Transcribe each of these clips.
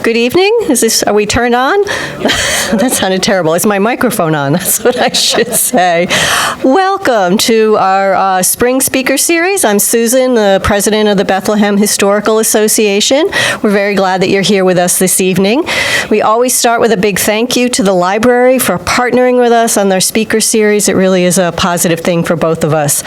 Good evening. Are we turned on? That sounded terrible. Is my microphone on? That's what I should say. Welcome to our spring speaker series. I'm Susan, the president of the Bethlehem Historical Association. We're very glad that you're here with us this evening. We always start with a big thank you to the library for partnering with us on their speaker series. It really is a positive thing for both of us.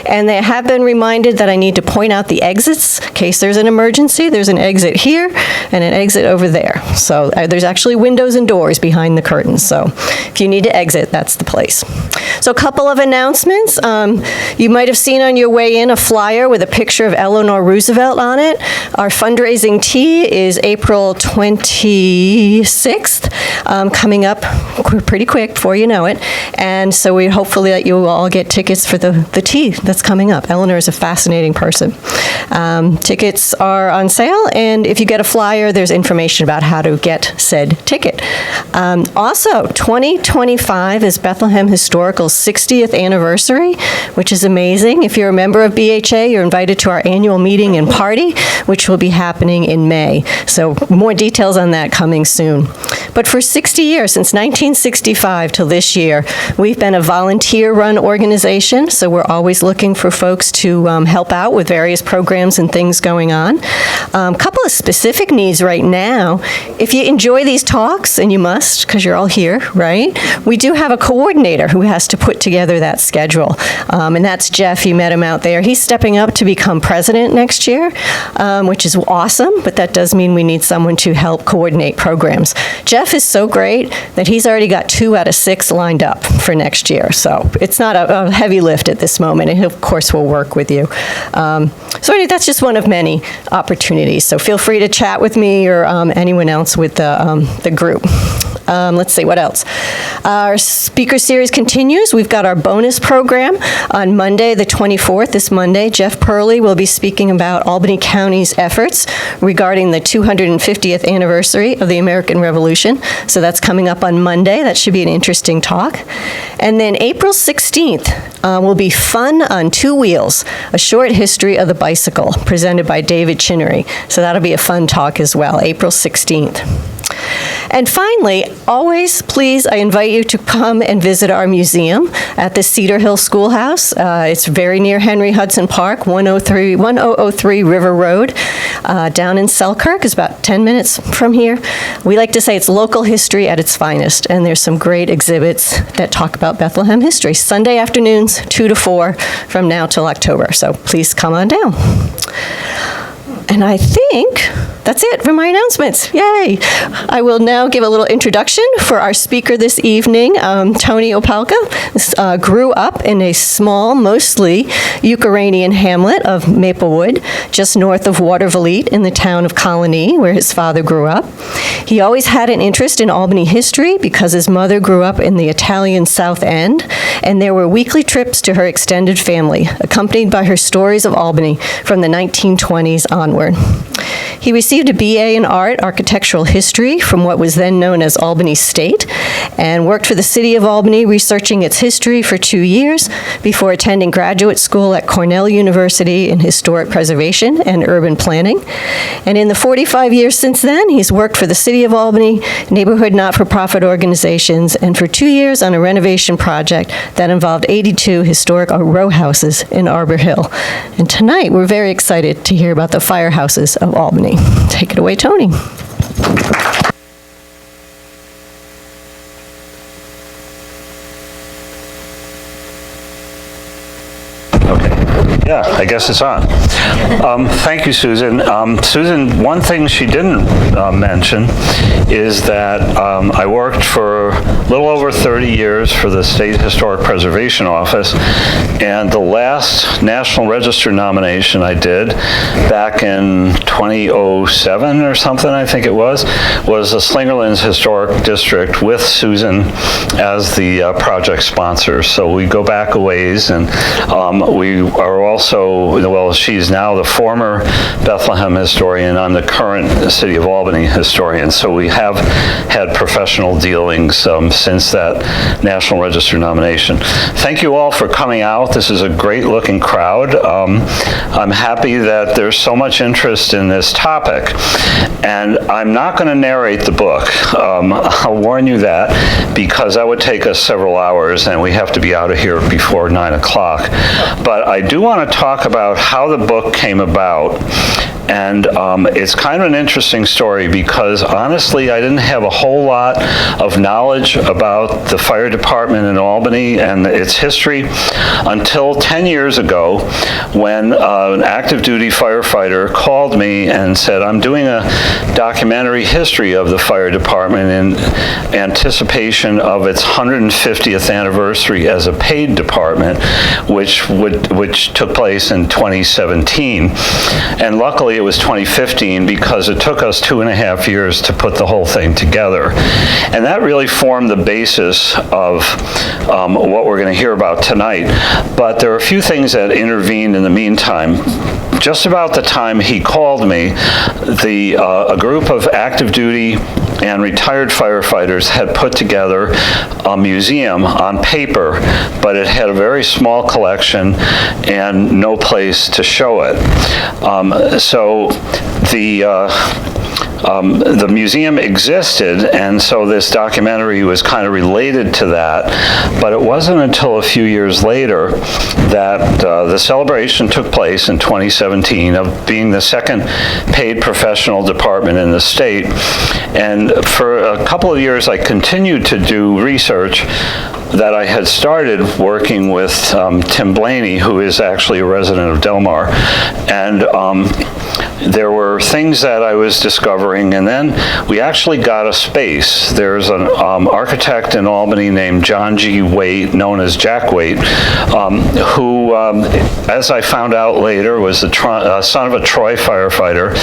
And they have been reminded that I need to point out the exits in case there's an emergency. There's an exit here and an exit over there. So there's actually windows and doors behind the curtains. So if you need to exit, that's the place. So a couple of announcements. You might have seen on your way in a flyer with a picture of Eleanor Roosevelt on it. Our fundraising tea is April 26th, coming up pretty quick before you know it. And so we hopefully that you will all get tickets for the tea that's coming up. Eleanor is a fascinating person. Tickets are on sale, and if you get a flyer, there's information about how to get said ticket. Also, 2025 is Bethlehem Historical's 60th anniversary, which is amazing. If you're a member of BHA, you're invited to our annual meeting and party, which will be happening in May. So more details on that coming soon. But for 60 years, since 1965 till this year, we've been a volunteer-run organization, so we're always looking for folks to help out with various programs and things going on. A couple of specific needs right now. If you enjoy these talks, and you must, because you're all here, right? We do have a coordinator who has to put together that schedule, and that's Jeff. You met him out there. He's stepping up to become president next year, which is awesome, but that does mean we need someone to help coordinate programs. Jeff is so great that he's already got 2 out of 6 lined up for next year, so it's not a heavy lift at this moment, and he, of course, will work with you. So anyway, that's just one of many opportunities, so feel free to chat with me or anyone else with the group. Let's see, what else? Our speaker series continues. We've got our bonus program on Monday, the 24th, this Monday. Jeff Purley will be speaking about Albany County's efforts regarding the 250th anniversary of the American Revolution. So that's coming up on Monday. That should be an interesting talk. And then April 16th will be Fun on Two Wheels, a short history of the bicycle, presented by David Chinnery. So that'll be a fun talk as well, April 16th. And finally, always, please, I invite you to come and visit our museum at the Cedar Hill Schoolhouse. It's very near Henry Hudson Park, 1003 River Road, down in Selkirk. It's about 10 minutes from here. We like to say it's local history at its finest, and there's some great exhibits that talk about Bethlehem history. Sunday afternoons, 2 to 4, from now till October. So please come on down. And I think that's it for my announcements. Yay! I will now give a little introduction for our speaker this evening. Tony Opalka grew up in a small, mostly Ukrainian hamlet of Maplewood, just north of Watervliet in the town of Colony, where his father grew up. He always had an interest in Albany history because his mother grew up in the Italian South End, and there were weekly trips to her extended family, accompanied by her stories of Albany from the 1920s onward. He received a BA in art, architectural history from what was then known as Albany State, and worked for the city of Albany researching its history for 2 years before attending graduate school at Cornell University in historic preservation and urban planning. And in the 45 years since then, he's worked for the city of Albany, neighborhood not-for-profit organizations, and for 2 years on a renovation project that involved 82 historic row houses in Arbor Hill. And tonight, we're very excited to hear about the firehouses of Albany. Take it away, Tony. Yeah, I guess it's on. Thank you, Susan. Susan, one thing she didn't mention is that I worked for a little over 30 years for the State Historic Preservation Office, and the last National Register nomination I did back in 2007 or something, I think it was the Slingerlands Historic District with Susan as the project sponsor. So we go back a ways, and we are also, well, she's now the former Bethlehem historian. I'm the current City of Albany historian. So we have had professional dealings since that National Register nomination. Thank you all for coming out. This is a great looking crowd. I'm happy that there's so much interest in this topic. And I'm not going to narrate the book. I'll warn you that, because that would take us several hours and we have to be out of here before 9 o'clock. But I do want to talk about how the book came about. And it's kind of an interesting story because, honestly, I didn't have a whole lot of knowledge about the fire department in Albany and its history until 10 years ago when an active duty firefighter called me and said, I'm doing a documentary history of the fire department in anticipation of its 150th anniversary as a paid department, which took place in 2017. And luckily, it was 2015 because it took us 2.5 years to put the whole thing together. And that really formed the basis of what we're going to hear about tonight. But there are a few things that intervened in the meantime. Just about the time he called me, a group of active duty and retired firefighters had put together a museum on paper, but it had a very small collection and no place to show it. So the museum existed, and so this documentary was kind of related to that, but it wasn't until a few years later that the celebration took place in 2017 of being the second paid professional department in the state. And for a couple of years, I continued to do research that I had started working with Tim Blaney, who is actually a resident of Delmar. And there were things that I was discovering, and then we actually got a space. There's an architect in Albany named John G. Waite, known as Jack Waite, who, as I found out later, was the son of a Troy firefighter,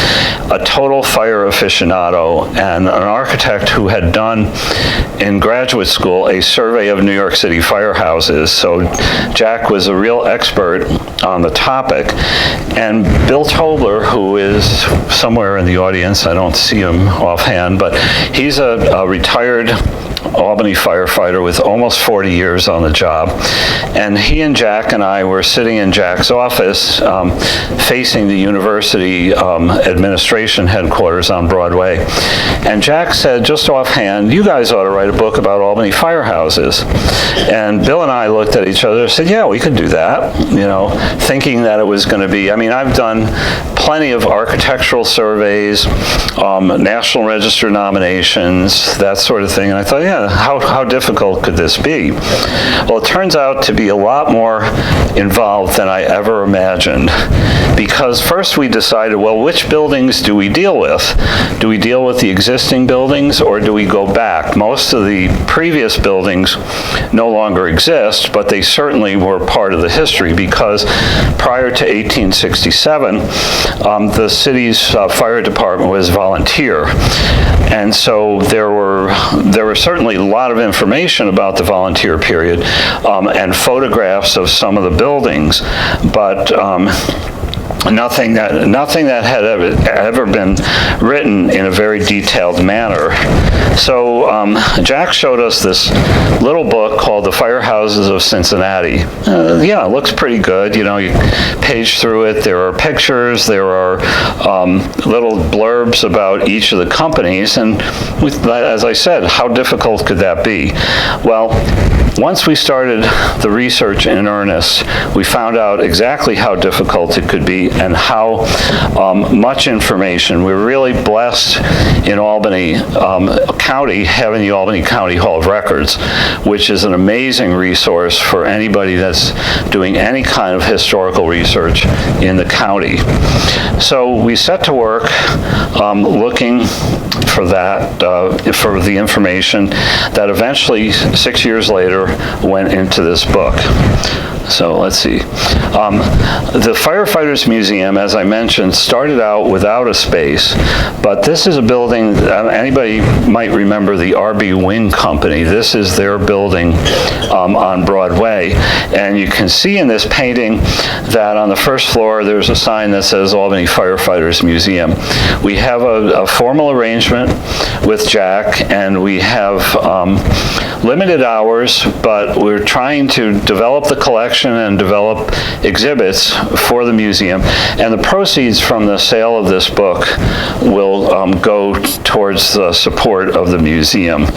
a total fire aficionado, and an architect who had done in graduate school a survey of New York City firehouses. So Jack was a real expert on the topic. And Bill Tobler, who is somewhere in the audience, I don't see him offhand, but he's a retired Albany firefighter with almost 40 years on the job. And he and Jack and I were sitting in Jack's office facing the university administration headquarters on Broadway. And Jack said, just offhand, you guys ought to write a book about Albany firehouses. And Bill and I looked at each other and said, yeah, we could do that, thinking that it was going to be, I've done plenty of architectural surveys, National Register nominations, that sort of thing. And I thought, yeah, how difficult could this be? Well, it turns out to be a lot more involved than I ever imagined. Because first we decided, well, which buildings do we deal with? Do we deal with the existing buildings, or do we go back? Most of the previous buildings no longer exist, but they certainly were part of the history, because prior to 1867, the city's fire department was volunteer. And so there were certainly a lot of information about the volunteer period and photographs of some of the buildings, but nothing that had ever been written in a very detailed manner. So Jack showed us this little book called The Firehouses of Cincinnati. Yeah, it looks pretty good. You page through it. There are pictures. There are little blurbs about each of the companies. And as I said, how difficult could that be? Well, once we started the research in earnest, we found out exactly how difficult it could be and how much information. We're really blessed in Albany County having the Albany County Hall of Records, which is an amazing resource for anybody that's doing any kind of historical research in the county. So we set to work looking for that, for the information that eventually, 6 years later, went into this book. So let's see. The Firefighters Museum, as I mentioned, started out without a space, but this is a building, anybody might remember the RB Wing Company. This is their building on Broadway. And you can see in this painting that on the first floor there's a sign that says Albany Firefighters Museum. We have a formal arrangement with Jack, and we have limited hours, but we're trying to develop the collection and develop exhibits for the museum. And the proceeds from the sale of this book will go towards the support of the museum.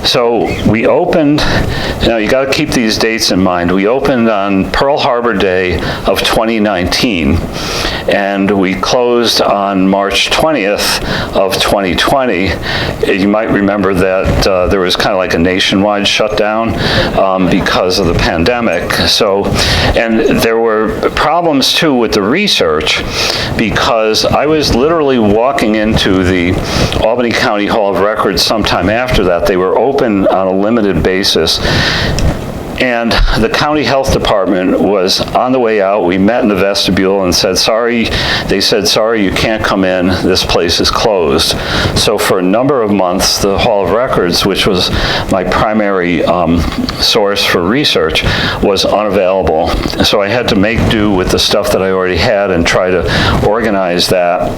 So we opened, now you got to keep these dates in mind, we opened on Pearl Harbor Day of 2019, and we closed on March 20th of 2020. You might remember that there was kind of like a nationwide shutdown because of the pandemic. So, and there were problems too with the research, because I was literally walking into the Albany County Hall of Records sometime after that. They were open on a limited basis. And the county health department was on the way out. We met in the vestibule and said, sorry, they said, sorry, you can't come in, this place is closed. So for a number of months, the Hall of Records, which was my primary source for research, was unavailable. So I had to make do with the stuff that I already had and try to organize that,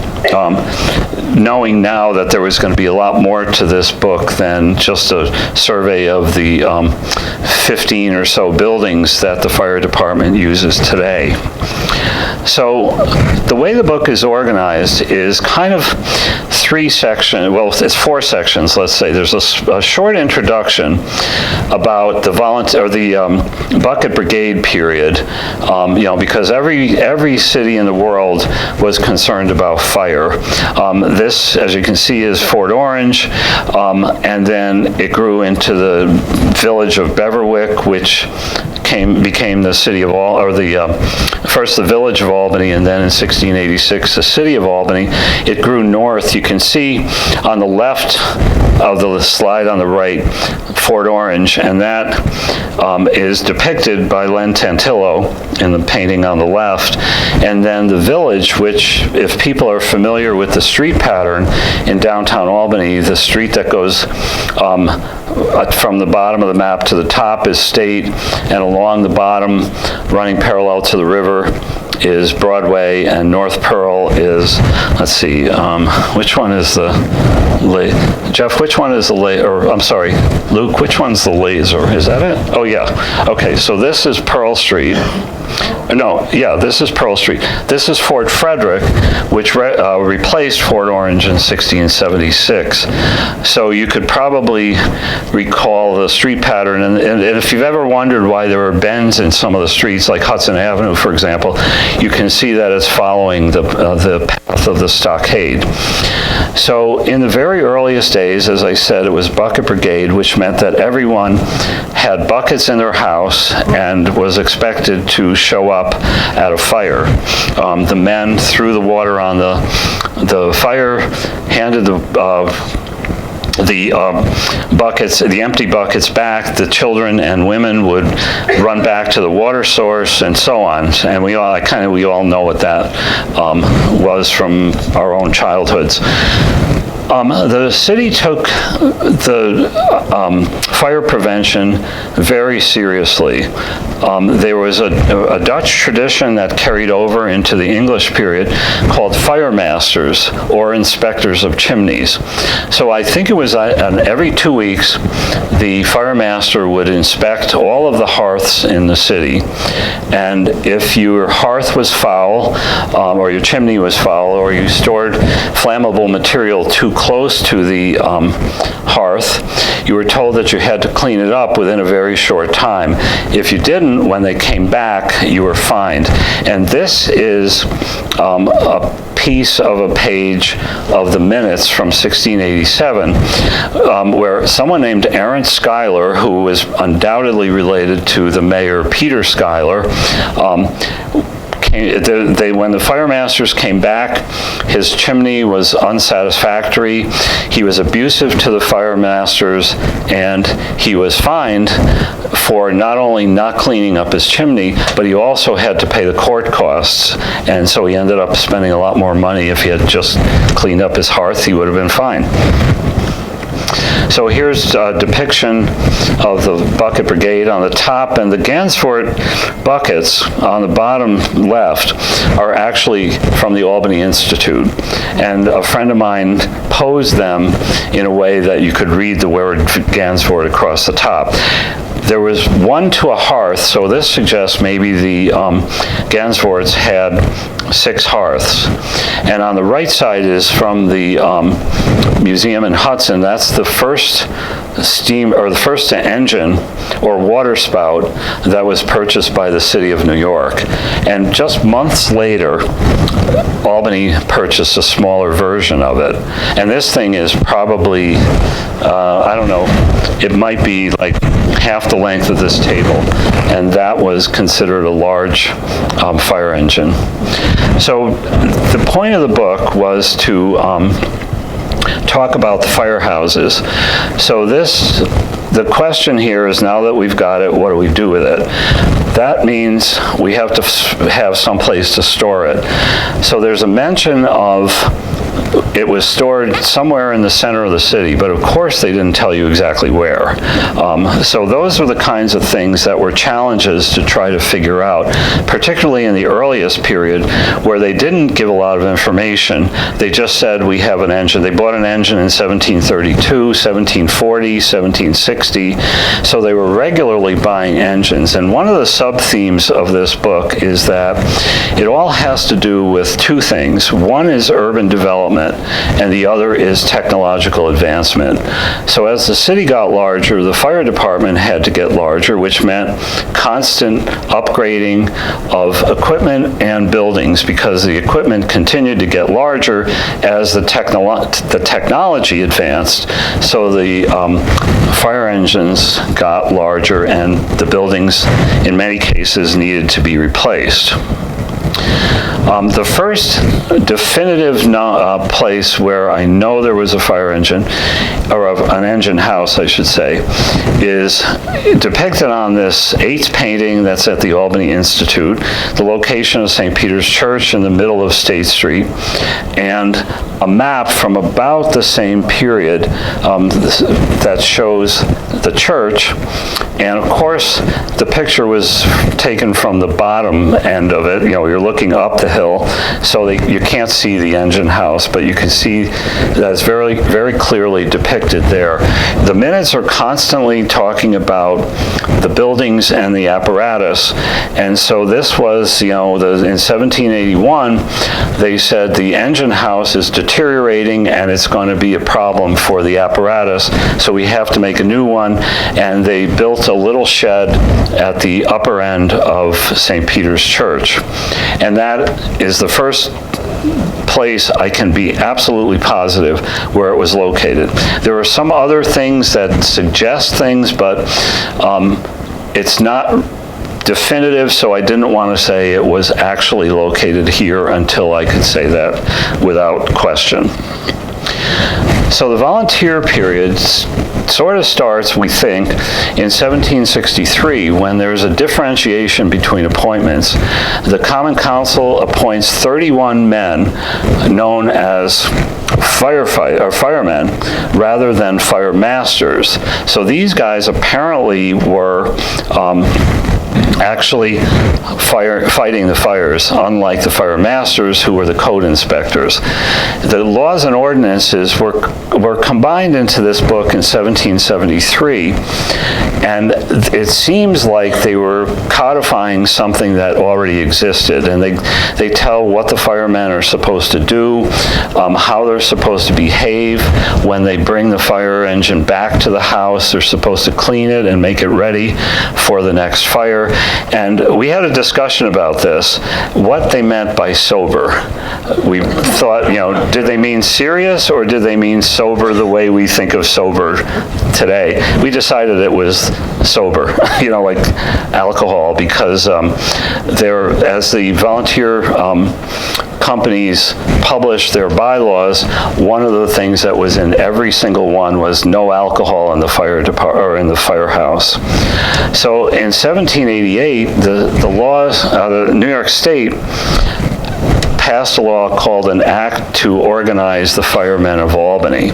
knowing now that there was going to be a lot more to this book than just a survey of the 15 or so buildings that the fire department uses today. So the way the book is organized is kind of three sections, well, it's four sections, let's say. There's a short introduction about the bucket brigade period, because every city in the world was concerned about fire. This, as you can see, is Fort Orange, and then it grew into the village of Beverwyck, which became the city of first the village of Albany, and then in 1686 the city of Albany. It grew north. You can see on the left of the slide on the right, Fort Orange, and that is depicted by Len Tantillo in the painting on the left. And then the village, which, if people are familiar with the street pattern in downtown Albany, the street that goes from the bottom of the map to the top is State, and along the bottom, running parallel to the river, is Broadway, and North Pearl is, let's see, which one is the, Jeff, which one is the, or I'm sorry, Luke, which one's the laser? Is that it? Oh yeah, okay, so this is Pearl Street. No, yeah, this is Pearl Street. This is Fort Frederick, which replaced Fort Orange in 1676. So you could probably recall the street pattern, and if you've ever wondered why there are bends in some of the streets, like Hudson Avenue, for example, you can see that it's following the path of the stockade. So in the very earliest days, as I said, it was bucket brigade, which meant that everyone had buckets in their house and was expected to show up at a fire. The men threw the water on the fire, handed the buckets, the empty buckets back. The children and women would run back to the water source, and so on. And we all know what that was from our own childhoods. The city took the fire prevention very seriously. There was a Dutch tradition that carried over into the English period called fire masters, or inspectors of chimneys. So I think it was every 2 weeks, the fire master would inspect all of the hearths in the city. And if your hearth was foul, or your chimney was foul, or you stored flammable material too close to the hearth, you were told that you had to clean it up within a very short time. If you didn't, when they came back, you were fined. And this is a piece of a page of the minutes from 1687, where someone named Aaron Schuyler, who was undoubtedly related to the mayor Peter Schuyler, when the fire masters came back, his chimney was unsatisfactory. He was abusive to the fire masters, and he was fined for not only not cleaning up his chimney, but he also had to pay the court costs. And so he ended up spending a lot more money. If he had just cleaned up his hearth, he would have been fine. So here's a depiction of the bucket brigade on the top, and the Gansevoort buckets on the bottom left are actually from the Albany Institute. And a friend of mine posed them in a way that you could read the word Gansevoort across the top. There was one to a hearth, so this suggests maybe the Gansevoorts had 6 hearths. And on the right side is from the museum in Hudson. That's the first steam, or the first engine or water spout that was purchased by the city of New York. And just months later, Albany purchased a smaller version of it. And this thing is probably, I don't know, it might be like half the length of this table. And that was considered a large fire engine. So the point of the book was to talk about the firehouses. So the question here is, now that we've got it, what do we do with it? That means we have to have some place to store it. So there's a mention of it was stored somewhere in the center of the city, but of course they didn't tell you exactly where. So those are the kinds of things that were challenges to try to figure out, particularly in the earliest period where they didn't give a lot of information. They just said, we have an engine. They bought an engine in 1732, 1740, 1760, so they were regularly buying engines. And one of the sub-themes of this book is that it all has to do with 2 things. One is urban development, and the other is technological advancement. So as the city got larger, the fire department had to get larger, which meant constant upgrading of equipment and buildings, because the equipment continued to get larger as the technology advanced. So the fire engines got larger, and the buildings, in many cases, needed to be replaced. The first definitive place where I know there was a fire engine, or an engine house, I should say, is depicted on this 8th painting that's at the Albany Institute, the location of St. Peter's Church in the middle of State Street, and a map from about the same period that shows the church. And of course, the picture was taken from the bottom end of it. You know, you're looking up the hill, so you can't see the engine house, but you can see that's very, very clearly depicted there. The minutes are constantly talking about the buildings and the apparatus, and so this was, you know, in 1781, they said the engine house is deteriorating and it's going to be a problem for the apparatus, so we have to make a new one, and they built a little shed at the upper end of St. Peter's Church. And that is the first place I can be absolutely positive where it was located. There are some other things that suggest things, but it's not definitive, so I didn't want to say it was actually located here until I could say that without question. So the volunteer period sort of starts, we think, in 1763, when there's a differentiation between appointments. The Common Council appoints 31 men known as firemen rather than fire masters. So these guys apparently were actually fighting the fires, unlike the fire masters who were the code inspectors. The laws and ordinances were combined into this book in 1773, and it seems like they were codifying something that already existed, and they tell what the firemen are supposed to do, how they're supposed to behave when they bring the fire engine back to the house. They're supposed to clean it and make it ready for the next fire. And we had a discussion about this, what they meant by sober. We thought, you know, did they mean serious or did they mean sober the way we think of sober today? We decided it was sober, like alcohol, because as the volunteer companies published their bylaws, one of the things that was in every single one was no alcohol in the fire department or in the firehouse. So in 1788, the laws, the New York State passed a law called an Act to Organize the Firemen of Albany.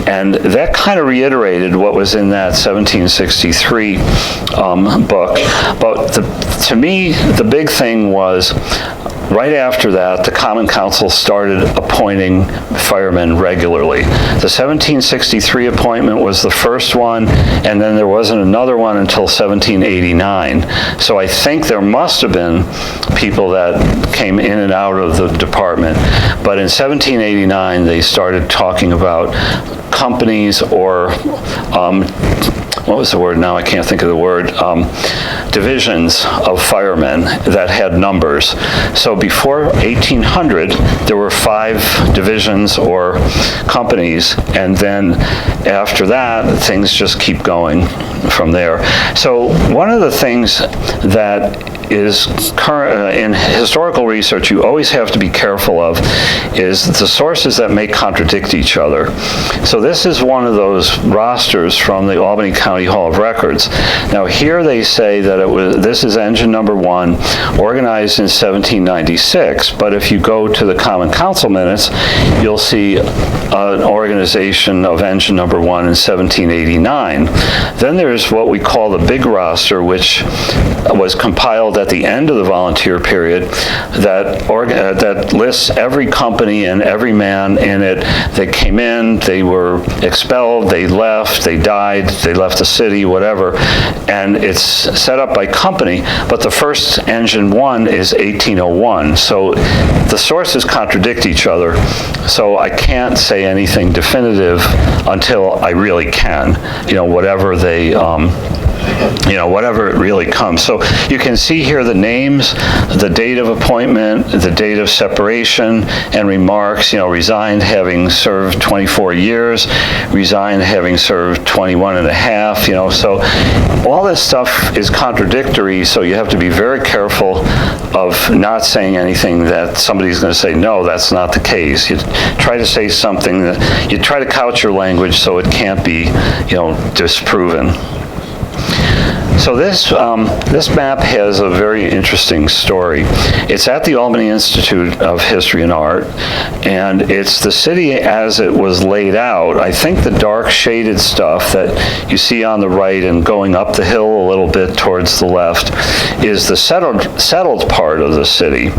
And that kind of reiterated what was in that 1763 book. But to me, the big thing was, right after that, the Common Council started appointing firemen regularly. The 1763 appointment was the first one, and then there wasn't another one until 1789. So I think there must have been people that came in and out of the department. But in 1789, they started talking about companies or what was the word now? I can't think of the word. Divisions of firemen that had numbers. So before 1800, there were 5 divisions or companies, and then after that, things just keep going from there. So one of the things that is current in historical research you always have to be careful of is the sources that may contradict each other. So this is one of those rosters from the Albany County Hall of Records. Now here they say that this is engine number 1, organized in 1796, but if you go to the Common Council minutes, you'll see an organization of engine number 1 in 1789. Then there's what we call the big roster, which was compiled at the end of the volunteer period, that lists every company and every man in it. They came in, they were expelled, they left, they died, they left the city, whatever, and it's set up by company, but the first engine 1 is 1801. So the sources contradict each other, so I can't say anything definitive until I really can, whatever they whatever it really comes. So you can see here the names, the date of appointment, the date of separation, and remarks, resigned having served 24 years, resigned having served 21 and a half, so all this stuff is contradictory, so you have to be very careful of not saying anything that somebody's going to say, no, that's not the case. You try to say something that, you try to couch your language so it can't be, disproven. So this map has a very interesting story. It's at the Albany Institute of History and Art, and it's the city as it was laid out. I think the dark shaded stuff that you see on the right and going up the hill a little bit towards the left is the settled part of the city.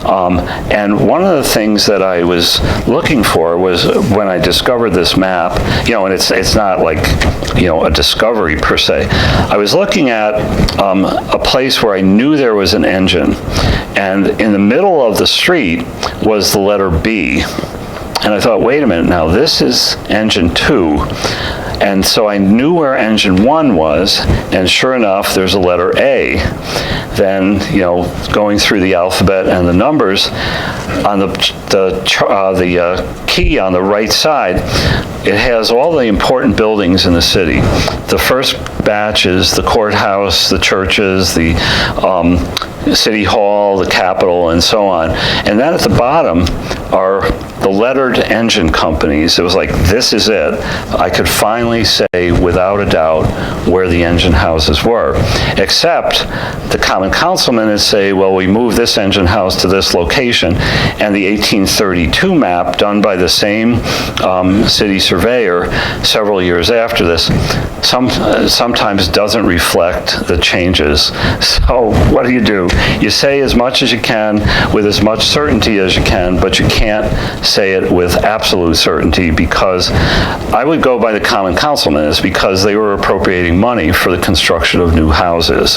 And one of the things that I was looking for was when I discovered this map, and it's not like, a discovery per se. I was looking at a place where I knew there was an engine, and in the middle of the street was the letter B. And I thought, wait a minute, now this is engine 2. And so I knew where engine 1 was, and sure enough, there's a letter A. Then, going through the alphabet and the numbers, on the key on the right side, it has all the important buildings in the city. The first batch is the courthouse, the churches, the city hall, the capitol, and so on. And then at the bottom are the lettered engine companies. It was like, this is it. I could finally say without a doubt where the engine houses were. Except the Common Council minutes say, well, we moved this engine house to this location, and the 1832 map done by the same city surveyor several years after this sometimes doesn't reflect the changes. So what do? You say as much as you can with as much certainty as you can, but you can't say it with absolute certainty, because I would go by the Common Council minutes, because they were appropriating money for the construction of new houses.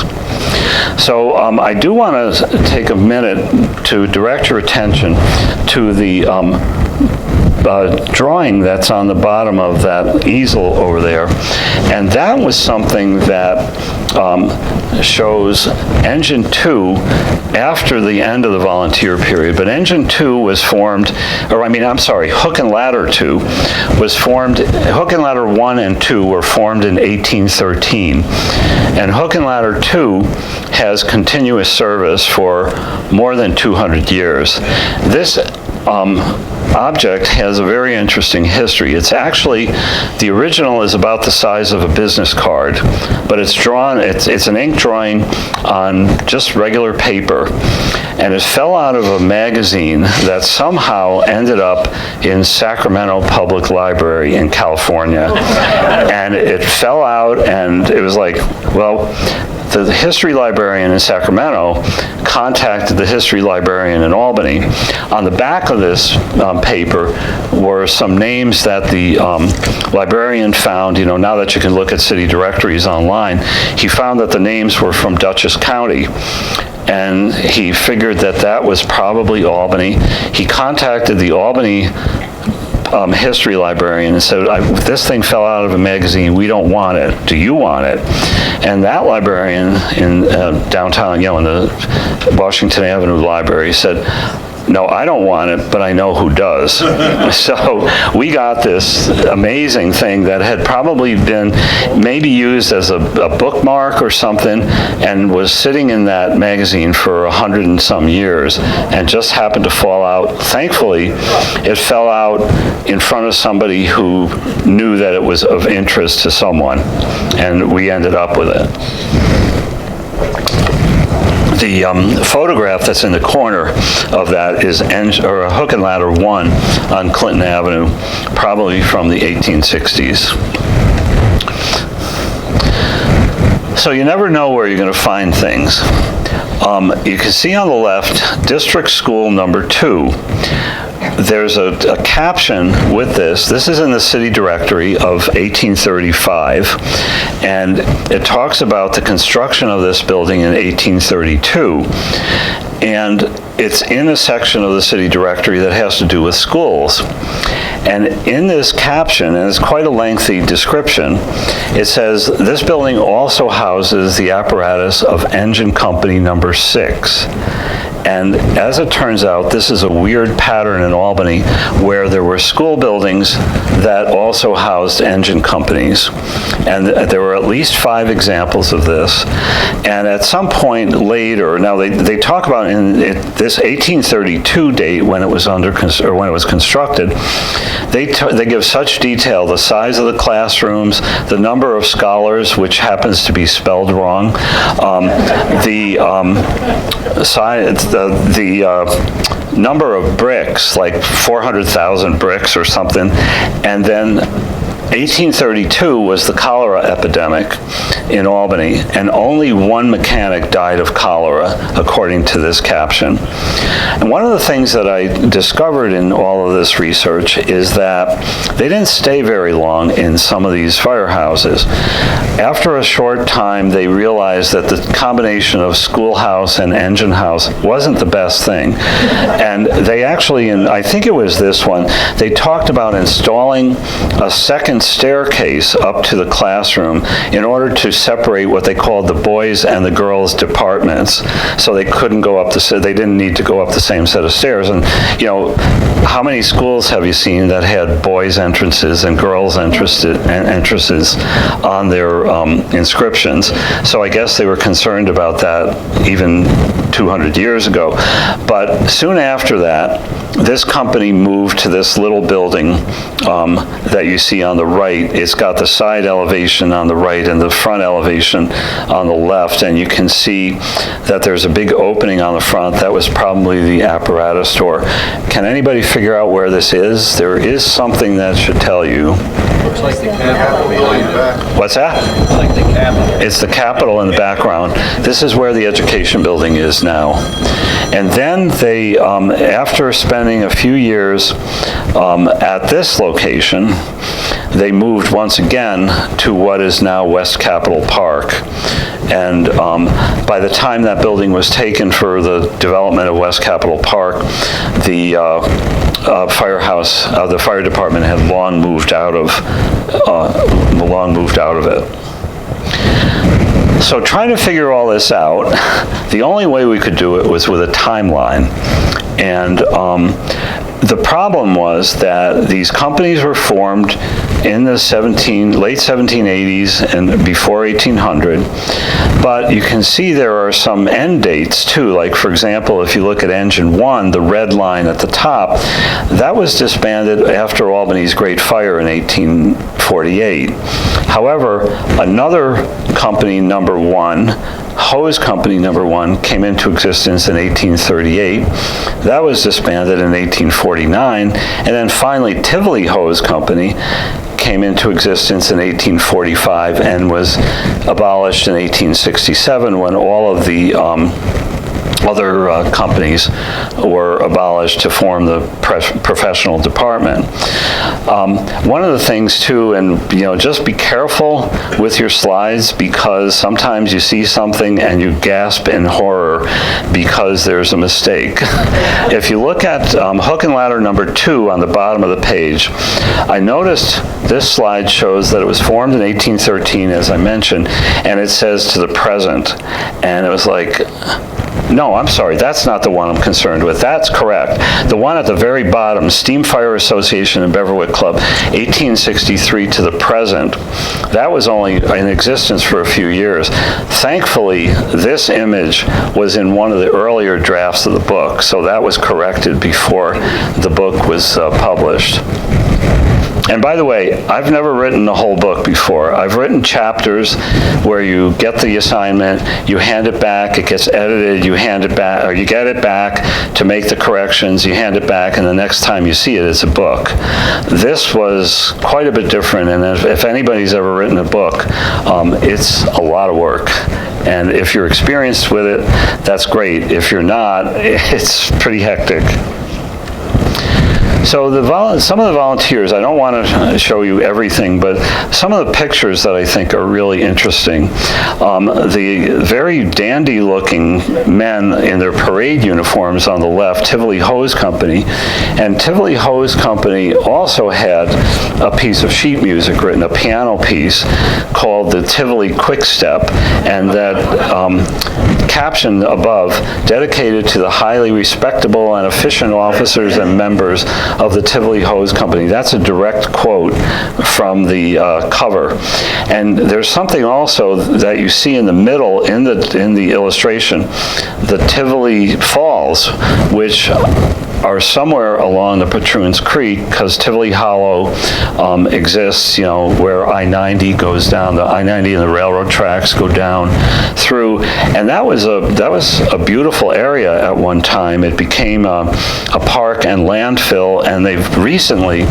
So I do want to take a minute to direct your attention to the drawing that's on the bottom of that easel over there, and that was something that shows Engine 2 after the end of the volunteer period. But Engine 2 was formed, Hook and Ladder 2 was formed, Hook and Ladder 1 and 2 were formed in 1813. And Hook and Ladder 2 has continuous service for more than 200 years. This object has a very interesting history. It's actually, the original is about the size of a business card, but it's drawn, it's an ink drawing on just regular paper, and it fell out of a magazine that somehow ended up in Sacramento Public Library in California. And it fell out, and it was like, well, the history librarian in Sacramento contacted the history librarian in Albany. On the back of this paper were some names that the librarian found. Now that you can look at city directories online, he found that the names were from Dutchess County. And he figured that that was probably Albany. He contacted the Albany history librarian and said, this thing fell out of a magazine, we don't want it, do you want it? And that librarian in downtown, in the Washington Avenue Library said, no, I don't want it, but I know who does. So we got this amazing thing that had probably been maybe used as a bookmark or something, and was sitting in that magazine for 100 and some years, and just happened to fall out. Thankfully, it fell out in front of somebody who knew that it was of interest to someone, and we ended up with it. The photograph that's in the corner of that is Hook and Ladder 1 on Clinton Avenue, probably from the 1860s. So you never know where you're going to find things. You can see on the left, District School number 2. There's a caption with this. This is in the city directory of 1835, and it talks about the construction of this building in 1832. And it's in a section of the city directory that has to do with schools. And in this caption, and it's quite a lengthy description, it says, this building also houses the apparatus of engine company number 6. And as it turns out, this is a weird pattern in Albany where there were school buildings that also housed engine companies. And there were at least 5 examples of this. And at some point later, now they talk about in this 1832 date when it was when it was constructed, they give such detail: the size of the classrooms, the number of scholars, which happens to be spelled wrong, the number of bricks, like 400,000 bricks or something, and then 1832 was the cholera epidemic in Albany, and only 1 mechanic died of cholera, according to this caption. And one of the things that I discovered in all of this research is that they didn't stay very long in some of these firehouses. After a short time, they realized that the combination of schoolhouse and engine house wasn't the best thing. And they actually, I think it was this one, they talked about installing a second staircase up to the classroom in order to separate what they called the boys and the girls departments, so they couldn't go up they didn't need to go up the same set of stairs. And how many schools have you seen that had boys entrances and girls entrances on their inscriptions? So I guess they were concerned about that even 200 years ago. But soon after that, this company moved to this little building that you see on the right. It's got the side elevation on the right and the front elevation on the left, and you can see that there's a big opening on the front. That was probably the apparatus store. Can anybody figure out where this is? There is something that should tell you. Looks like the Capitol. What's that? Looks like the Capitol. It's the Capitol in the background. This is where the education building is now. And then they, after spending a few years at this location, they moved once again to what is now West Capitol Park. And by the time that building was taken for the development of West Capitol Park, the firehouse, the fire department had long moved out of it. So trying to figure all this out, the only way we could do it was with a timeline. And the problem was that these companies were formed in the late 1780s and before 1800, but you can see there are some end dates too. Like, for example, if you look at Engine 1, the red line at the top, that was disbanded after Albany's Great Fire in 1848. However, another company, number 1, Hose Company number 1, came into existence in 1838. That was disbanded in 1849. And then finally, Tivoli Hose Company came into existence in 1845 and was abolished in 1867 when all of the other companies were abolished to form the professional department. One of the things too, and just be careful with your slides, because sometimes you see something and you gasp in horror because there's a mistake. If you look at hook and ladder number 2 on the bottom of the page, I noticed this slide shows that it was formed in 1813, as I mentioned, and it says to the present. And it was like, no, I'm sorry, that's not the one I'm concerned with. That's correct. The one at the very bottom, Steam Fire Association and Beverwick Club, 1863 to the present, that was only in existence for a few years. Thankfully, this image was in one of the earlier drafts of the book, so that was corrected before the book was published. And by the way, I've never written the whole book before. I've written chapters where you get the assignment, you hand it back, it gets edited, you hand it back, or you get it back to make the corrections, you hand it back, and the next time you see it, it's a book. This was quite a bit different, and if anybody's ever written a book, it's a lot of work. And if you're experienced with it, that's great. If you're not, it's pretty hectic. So some of the volunteers, I don't want to show you everything, but some of the pictures that I think are really interesting. The very dandy-looking men in their parade uniforms on the left, Tivoli Hose Company, and Tivoli Hose Company also had a piece of sheet music written, a piano piece called the Tivoli Quick Step, and that caption above, dedicated to the highly respectable and efficient officers and members of the Tivoli Hose Company. That's a direct quote from the cover. And there's something also that you see in the middle in the illustration, the Tivoli Falls, which are somewhere along the Patroons Creek, because Tivoli Hollow exists, where I-90 goes down, the I-90 and the railroad tracks go down through, and that was a beautiful area at one time. It became a park and landfill, and they've recently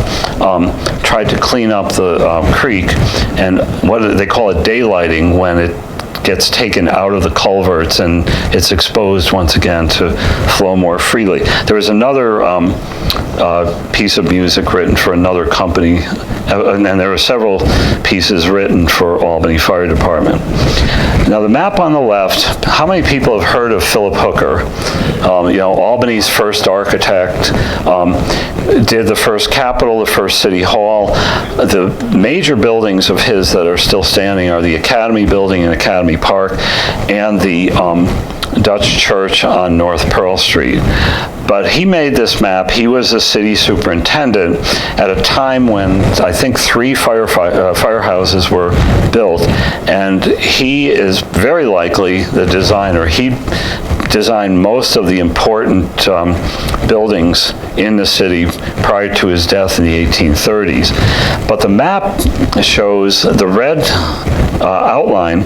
tried to clean up the creek, and what they call it daylighting, when it gets taken out of the culverts and it's exposed once again to flow more freely. There was another piece of music written for another company, and there were several pieces written for Albany Fire Department. Now the map on the left, how many people have heard of Philip Hooker? Albany's first architect, did the first Capitol, the first City Hall. The major buildings of his that are still standing are the Academy Building in Academy Park and the Dutch Church on North Pearl Street. But he made this map. He was the city superintendent at a time when I think 3 firehouses were built, and he is very likely the designer. He designed most of the important buildings in the city prior to his death in the 1830s. But the map shows, the red outline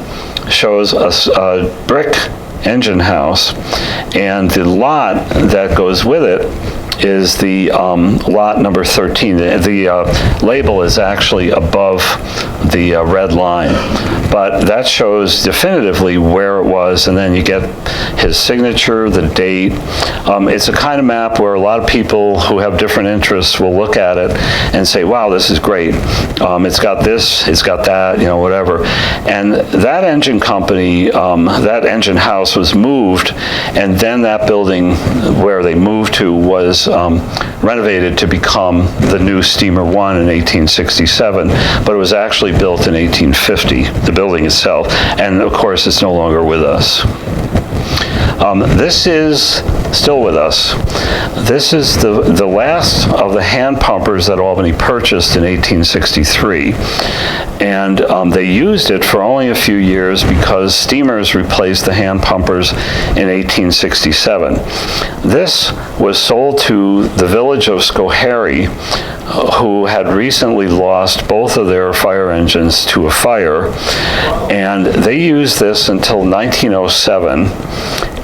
shows a brick engine house, and the lot that goes with it is the lot number 13. The label is actually above the red line, but that shows definitively where it was, and then you get his signature, the date. It's a kind of map where a lot of people who have different interests will look at it and say, wow, this is great. It's got this, it's got that, whatever. And that engine company, that engine house was moved, and then that building where they moved to was renovated to become the new Steamer 1 in 1867, but it was actually built in 1850, the building itself, and of course it's no longer with us. This is still with us. This is the last of the hand pumpers that Albany purchased in 1863. And they used it for only a few years because steamers replaced the hand pumpers in 1867. This was sold to the village of Schoharie, who had recently lost both of their fire engines to a fire. And they used this until 1907.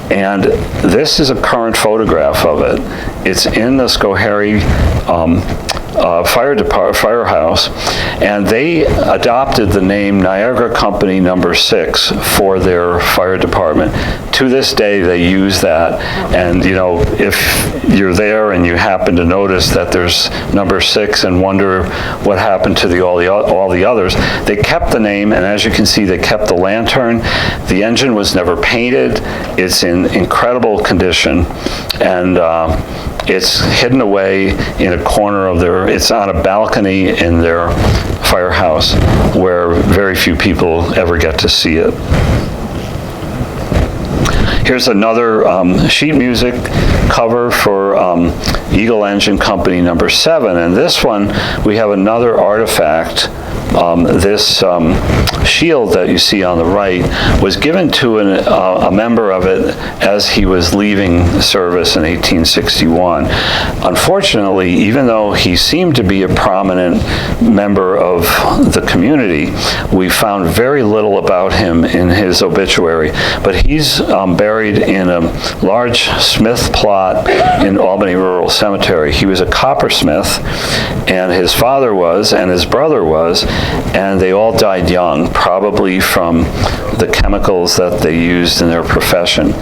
And this is a current photograph of it. It's in the Schoharie firehouse, and they adopted the name Niagara Company No. 6 for their fire department. To this day, they use that, and you know, if you're there and you happen to notice that there's No. 6 and wonder what happened to all the others, they kept the name, and as you can see, they kept the lantern. The engine was never painted. It's in incredible condition, and it's hidden away in a corner of it's on a balcony in their firehouse where very few people ever get to see it. Here's another sheet music cover for Eagle Engine Company No. 7, and this one we have another artifact. This shield that you see on the right was given to a member of it as he was leaving service in 1861. Unfortunately, even though he seemed to be a prominent member of the community, we found very little about him in his obituary, but he's buried in a large smith plot in Albany Rural Cemetery. He was a coppersmith, and his father was, and his brother was, and they all died young, probably from the chemicals that they used in their profession.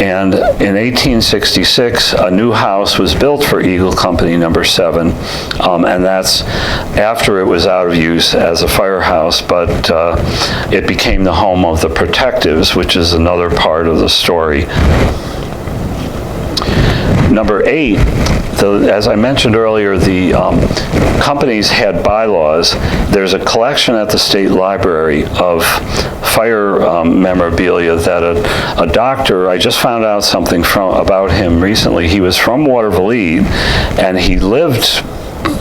And in 1866, a new house was built for Eagle Company No. 7, and that's after it was out of use as a firehouse, but it became the home of the Protectives, which is another part of the story. Number 8, as I mentioned earlier, the companies had bylaws. There's a collection at the State Library of fire memorabilia that a doctor, I just found out something about him recently. He was from Watervliet, and he lived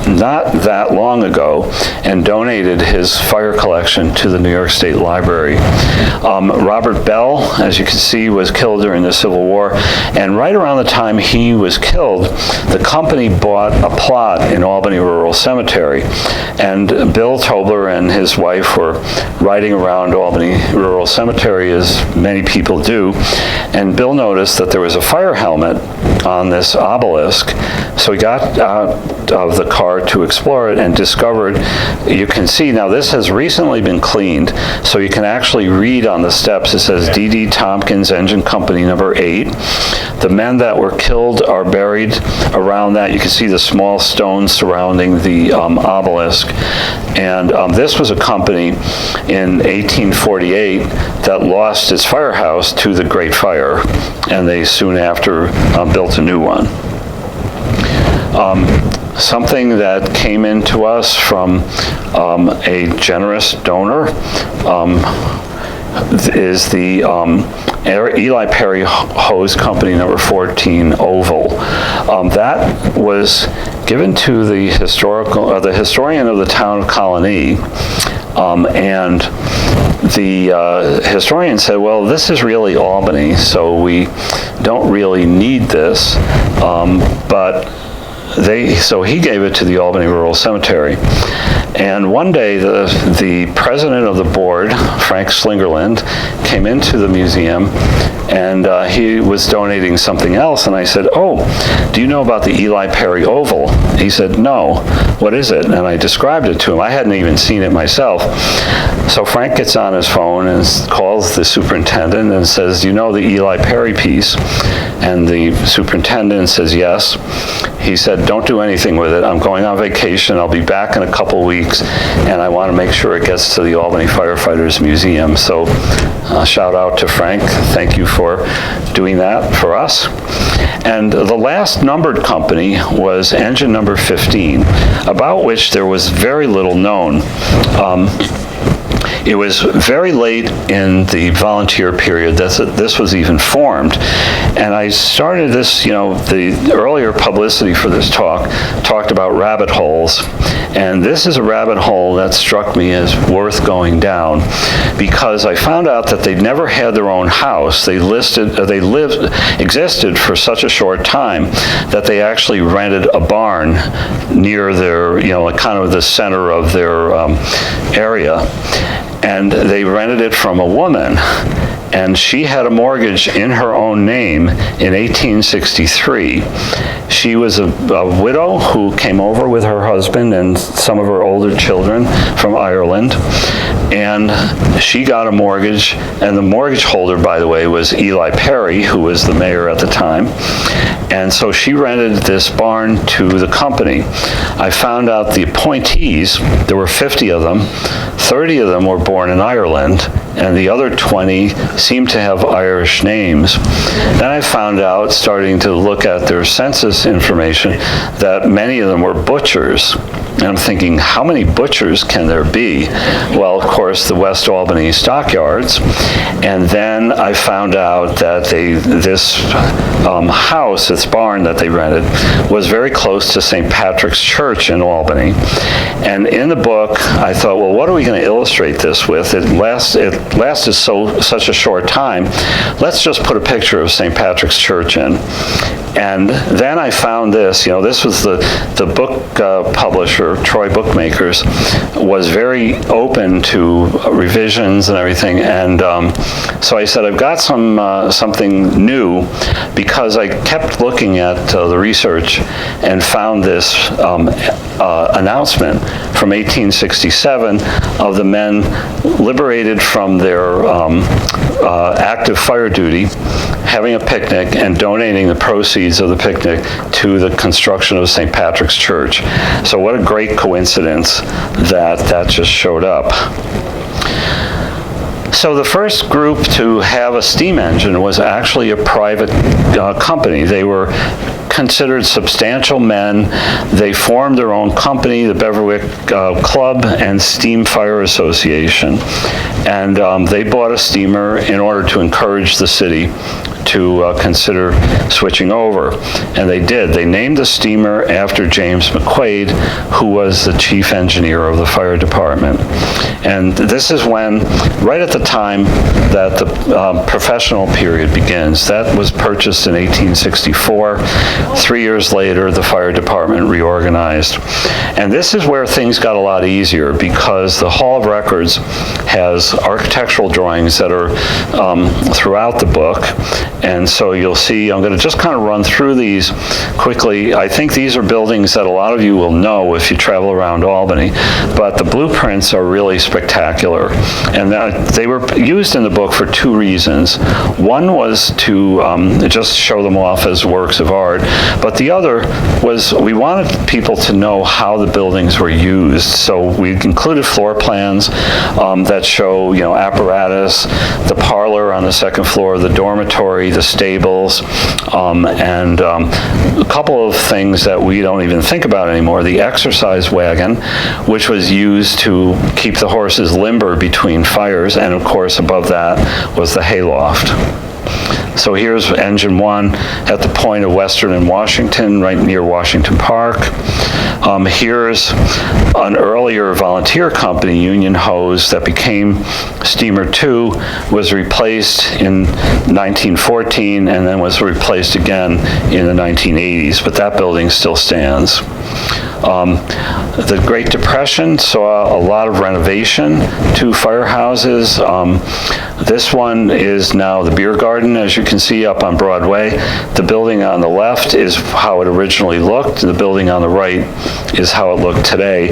not that long ago and donated his fire collection to the New York State Library. Robert Bell, as you can see, was killed during the Civil War, and right around the time he was killed, the company bought a plot in Albany Rural Cemetery, and Bill Tobler and his wife were riding around Albany Rural Cemetery, as many people do, and Bill noticed that there was a fire helmet on this obelisk, so he got out of the car to explore it and discovered, you can see now this has recently been cleaned, so you can actually read on the steps, it says D.D. Tompkins Engine Company No. 8. The men that were killed are buried around that. You can see the small stones surrounding the obelisk. And this was a company in 1848 that lost its firehouse to the Great Fire, and they soon after built a new one. Something that came into us from a generous donor is the Eli Perry Hose Company No. 14 Oval. That was given to the historian of the town of Colony, and the historian said, well, this is really Albany, so we don't really need this, so he gave it to the Albany Rural Cemetery. And one day, the president of the board, Frank Slingerland, came into the museum, and he was donating something else. And I said, oh, do you know about the Eli Perry Oval? He said, no. What is it? And I described it to him. I hadn't even seen it myself. So Frank gets on his phone and calls the superintendent and says, you know the Eli Perry piece? And the superintendent says, yes. He said, don't do anything with it. I'm going on vacation. I'll be back in a couple weeks, and I want to make sure it gets to the Albany Firefighters Museum. So shout out to Frank. Thank you for doing that for us. And the last numbered company was engine number 15, about which there was very little known. It was very late in the volunteer period that this was even formed. And I started this, the earlier publicity for this talk talked about rabbit holes. And this is a rabbit hole that struck me as worth going down, because I found out that they never had their own house. They existed for such a short time that they actually rented a barn near their, kind of the center of their area. And they rented it from a woman. And she had a mortgage in her own name in 1863. She was a widow who came over with her husband and some of her older children from Ireland. And she got a mortgage, and the mortgage holder, by the way, was Eli Perry, who was the mayor at the time. And so she rented this barn to the company. I found out the appointees, there were 50 of them, 30 of them were born in Ireland, and the other 20 seemed to have Irish names. Then I found out, starting to look at their census information, that many of them were butchers. And I'm thinking, how many butchers can there be? Well, of course, the West Albany stockyards. And then I found out that this house, this barn that they rented, was very close to St. Patrick's Church in Albany. And in the book, I thought, well, what are we going to illustrate this with? It lasted such a short time. Let's just put a picture of St. Patrick's Church in. And then I found this, this was the book publisher, Troy Bookmakers, was very open to revisions and everything. And so I said, I've got something new, because I kept looking at the research and found this announcement from 1867 of the men liberated from their active fire duty, having a picnic and donating the proceeds of the picnic to the construction of St. Patrick's Church. So what a great coincidence that just showed up. So the first group to have a steam engine was actually a private company. They were considered substantial men. They formed their own company, the Beverwick Club and Steam Fire Association. And they bought a steamer in order to encourage the city to consider switching over. And they did. They named the steamer after James McQuaid, who was the chief engineer of the fire department. And this is when, right at the time that the professional period begins. That was purchased in 1864. 3 years later, the fire department reorganized. And this is where things got a lot easier, because the Hall of Records has architectural drawings that are throughout the book. And so you'll see, I'm going to just kind of run through these quickly. I think these are buildings that a lot of you will know if you travel around Albany, but the blueprints are really spectacular. And they were used in the book for two reasons. One was to just show them off as works of art, but the other was we wanted people to know how the buildings were used. So we included floor plans that show, apparatus, the parlor on the second floor, the dormitory, the stables, and a couple of things that we don't even think about anymore. The exercise wagon, which was used to keep the horses limber between fires, and of course above that was the hayloft. So here's engine 1 at the point of Western and Washington, right near Washington Park. Here's an earlier volunteer company, Union Hose, that became Steamer 2, was replaced in 1914 and then was replaced again in the 1980s, but that building still stands. The Great Depression saw a lot of renovation to firehouses. This one is now the beer garden, as you can see up on Broadway. The building on the left is how it originally looked. The building on the right is how it looked today,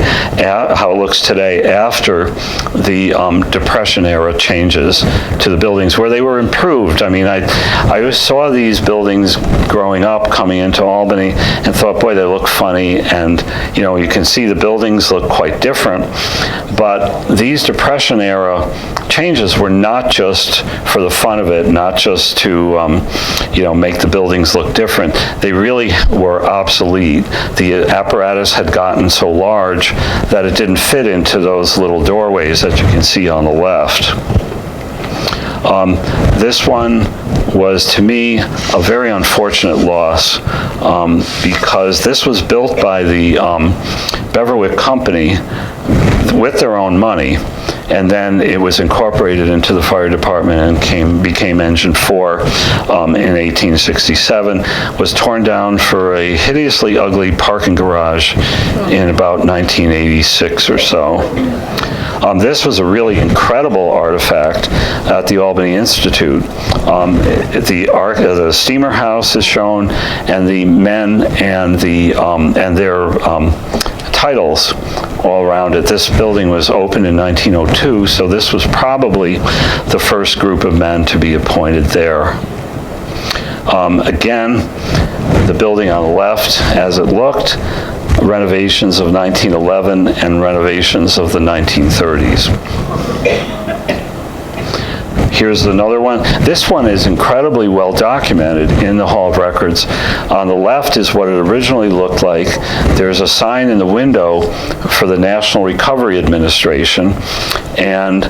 looks today after the Depression era changes to the buildings where they were improved. I mean, I saw these buildings growing up, coming into Albany, and thought, boy, they look funny, and you can see the buildings look quite different, but these Depression era changes were not just for the fun of it, not just to, make the buildings look different. They really were obsolete. The apparatus had gotten so large that it didn't fit into those little doorways that you can see on the left. This one was, to me, a very unfortunate loss because this was built by the Beverwick Company with their own money, and then it was incorporated into the fire department and became Engine 4 in 1867, was torn down for a hideously ugly parking garage in about 1986 or so. This was a really incredible artifact at the Albany Institute. The steamer house is shown, and the men and their titles all around it. This building was opened in 1902, so this was probably the first group of men to be appointed there. Again, the building on the left, as it looked, renovations of 1911 and renovations of the 1930s. Here's another one. This one is incredibly well documented in the Hall of Records. On the left is what it originally looked like. There's a sign in the window for the National Recovery Administration. And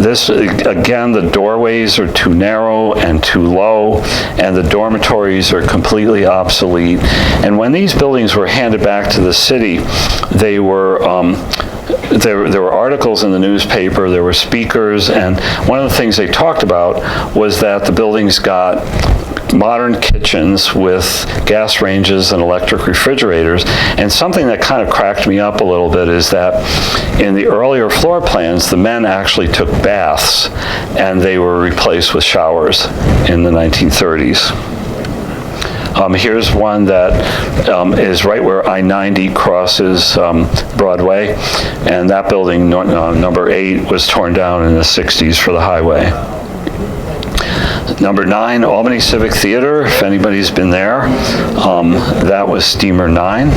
this, again, the doorways are too narrow and too low, and the dormitories are completely obsolete. And when these buildings were handed back to the city, they were there were articles in the newspaper, there were speakers, and one of the things they talked about was that the buildings got modern kitchens with gas ranges and electric refrigerators. And something that kind of cracked me up a little bit is that in the earlier floor plans, the men actually took baths, and they were replaced with showers in the 1930s. Here's one that is right where I-90 crosses Broadway, and that building, number 8, was torn down in the 60s for the highway. Number 9, Albany Civic Theater, if anybody's been there, that was Steamer 9.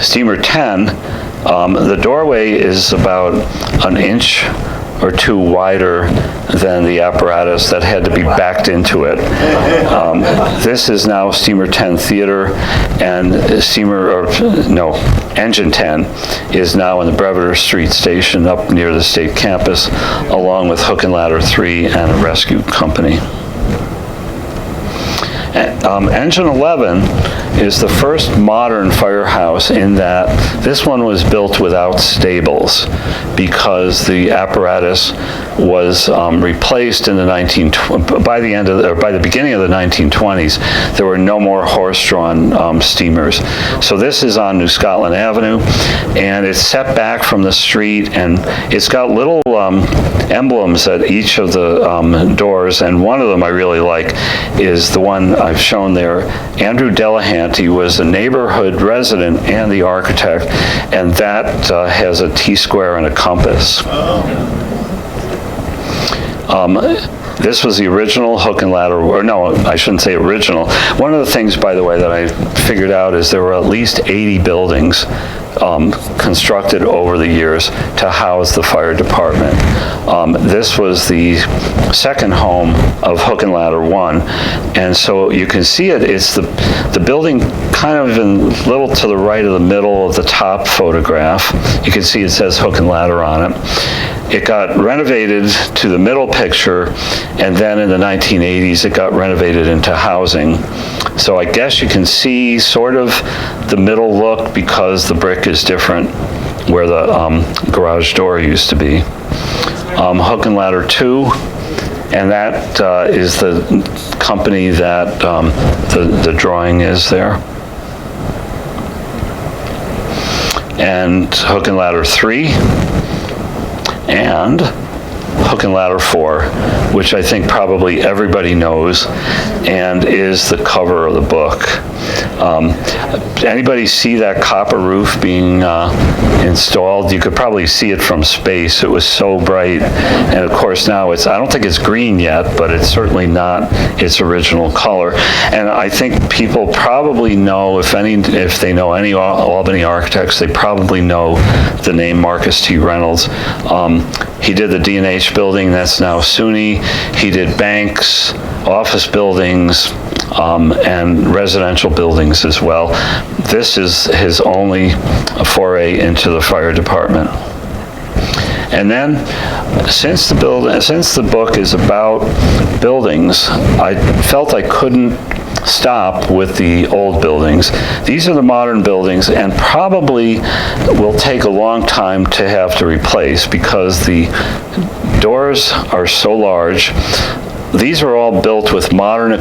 Steamer 10, the doorway is about an inch or 2 wider than the apparatus that had to be backed into it. This is now Steamer 10 Theater, and Engine 10 is now in the Breveter Street Station up near the state campus, along with Hook and Ladder 3 and a rescue company. Engine 11 is the first modern firehouse in that this one was built without stables because the apparatus was replaced in the by the beginning of the 1920s. There were no more horse-drawn steamers. So this is on New Scotland Avenue, and it's set back from the street, and it's got little emblems at each of the doors, and one of them I really like is the one I've shown there. Andrew Delahanty was a neighborhood resident and the architect, and that has a T-square and a compass. This was the original Hook and Ladder, or no, I shouldn't say original. One of the things, by the way, that I figured out is there were at least 80 buildings constructed over the years to house the fire department. This was the second home of Hook and Ladder 1, and so you can see it's the building kind of in a little to the right of the middle of the top photograph. You can see it says Hook and Ladder on it. It got renovated to the middle picture, and then in the 1980s it got renovated into housing. So I guess you can see sort of the middle look because the brick is different where the garage door used to be. Hook and Ladder 2, and that is the company that the drawing is there. And Hook and Ladder 3, and Hook and Ladder 4, which I think probably everybody knows and is the cover of the book. Anybody see that copper roof being installed? You could probably see it from space. It was so bright. And of course now I don't think it's green yet, but it's certainly not its original color. And I think people probably know, if they know any Albany architects, they probably know the name Marcus T. Reynolds. He did the D&H building, that's now SUNY. He did banks, office buildings, and residential buildings as well. This is his only foray into the fire department. And then, since the book is about buildings, I felt I couldn't stop with the old buildings. These are the modern buildings, and probably will take a long time to have to replace because the doors are so large. These are all built with modern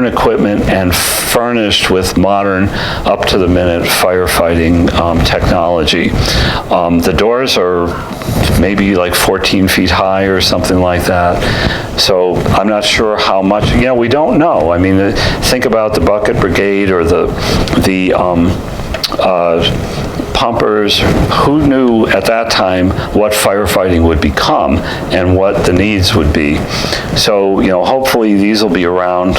equipment and furnished with modern, up-to-the-minute firefighting technology. The doors are maybe like 14 feet high or something like that. So I'm not sure how much, we don't know. I mean, think about the bucket brigade or the pumpers. Who knew at that time what firefighting would become and what the needs would be? So, hopefully these will be around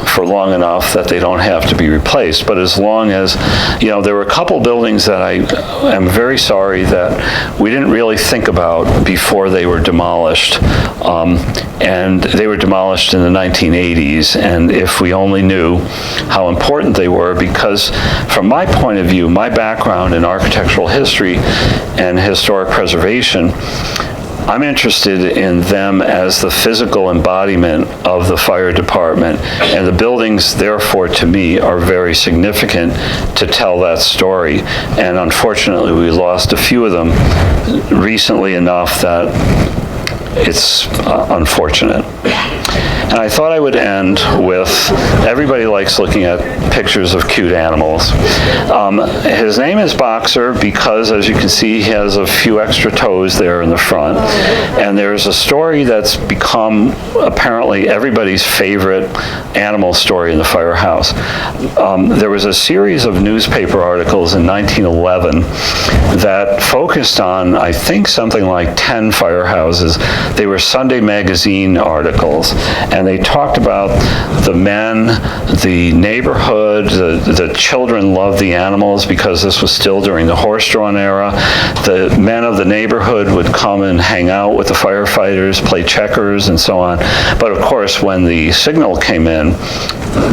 for long enough that they don't have to be replaced. But as long as, there were a couple buildings that I am very sorry that we didn't really think about before they were demolished. And they were demolished in the 1980s. And if we only knew how important they were, because from my point of view, my background in architectural history and historic preservation, I'm interested in them as the physical embodiment of the fire department, and the buildings, therefore, to me, are very significant to tell that story. And unfortunately, we lost a few of them recently enough that it's unfortunate. And I thought I would end with, everybody likes looking at pictures of cute animals. His name is Boxer because, as you can see, he has a few extra toes there in the front. And there's a story that's become apparently everybody's favorite animal story in the firehouse. There was a series of newspaper articles in 1911 that focused on, I think, something like 10 firehouses. They were Sunday magazine articles, and they talked about the men, the neighborhood, the children loved the animals because this was still during the horse-drawn era. The men of the neighborhood would come and hang out with the firefighters, play checkers, and so on. But of course, when the signal came in,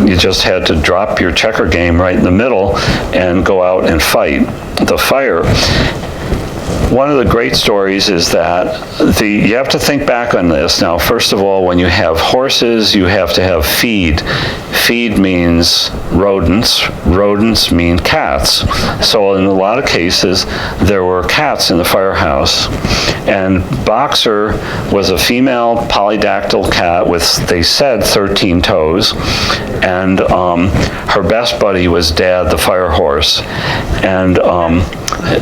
you just had to drop your checker game right in the middle and go out and fight the fire. One of the great stories is that you have to think back on this. Now, first of all, when you have horses, you have to have feed. Feed means rodents. Rodents mean cats. So in a lot of cases, there were cats in the firehouse. And Boxer was a female polydactyl cat with, they said, 13 toes. And her best buddy was Dad, the fire horse. And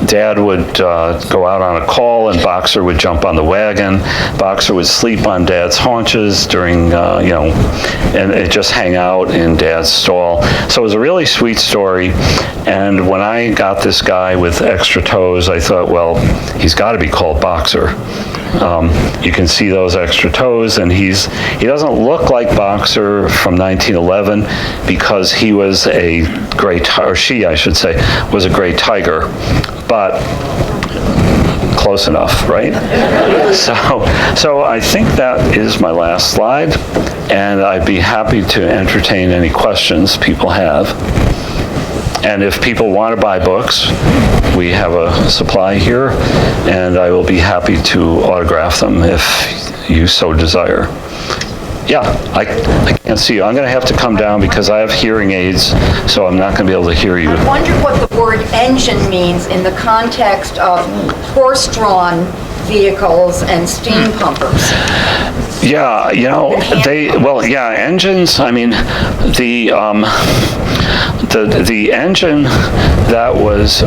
Dad would go out on a call, and Boxer would jump on the wagon. Boxer would sleep on Dad's haunches during, and just hang out in Dad's stall. So it was a really sweet story. And when I got this guy with extra toes, I thought, well, he's got to be called Boxer. You can see those extra toes, and he doesn't look like Boxer from 1911 because he was a gray, or she, I should say, was a gray tiger, but close enough, right? So I think that is my last slide, and I'd be happy to entertain any questions people have. And if people want to buy books, we have a supply here, and I will be happy to autograph them if you so desire. Yeah, I can't see you. I'm going to have to come down because I have hearing aids, so I'm not going to be able to hear you. I wonder what the word engine means in the context of horse-drawn vehicles and steam pumpers. Yeah, engines, I mean, the engine that was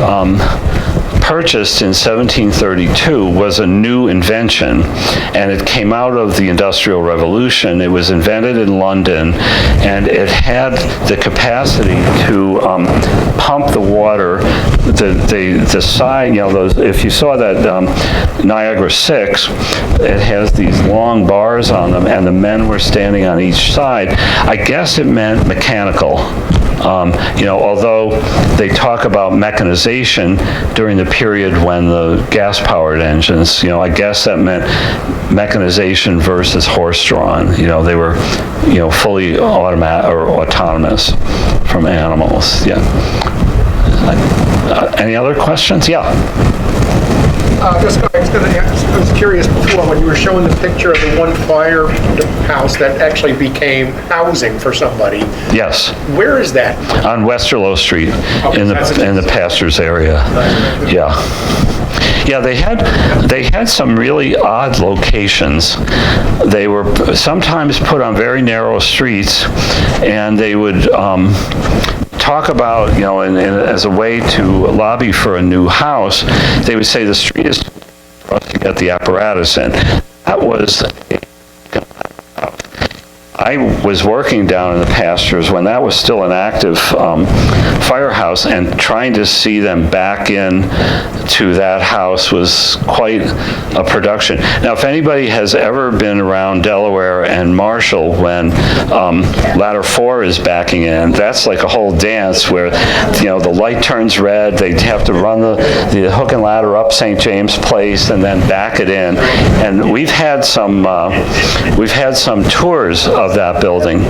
purchased in 1732 was a new invention, and it came out of the Industrial Revolution. It was invented in London, and it had the capacity to pump the water. The side, you know, those, if you saw that Niagara 6, it has these long bars on them, and the men were standing on each side. I guess it meant mechanical. You know, although they talk about mechanization during the period when the gas-powered engines, you know, I guess that meant mechanization versus horse-drawn. You know, they were, you know, fully automatic or autonomous from animals. Yeah. Any other questions? Yeah. I was curious before, when you were showing the picture of the one firehouse that actually became housing for somebody. Yes. Where is that? On Westerlo Street, in the pastures area. Yeah. Yeah, they had some really odd locations. They were sometimes put on very narrow streets, and they would talk about, you know, as a way to lobby for a new house, they would say the street is for us to get the apparatus in. That was, I was working down in the pastures when that was still an active firehouse, and trying to see them back in to that house was quite a production. Now, if anybody has ever been around Delaware and Marshall when Ladder 4 is backing in, that's like a whole dance where, you know, the light turns red, they have to run the hook and ladder up St. James Place and then back it in. And we've had some tours of that building,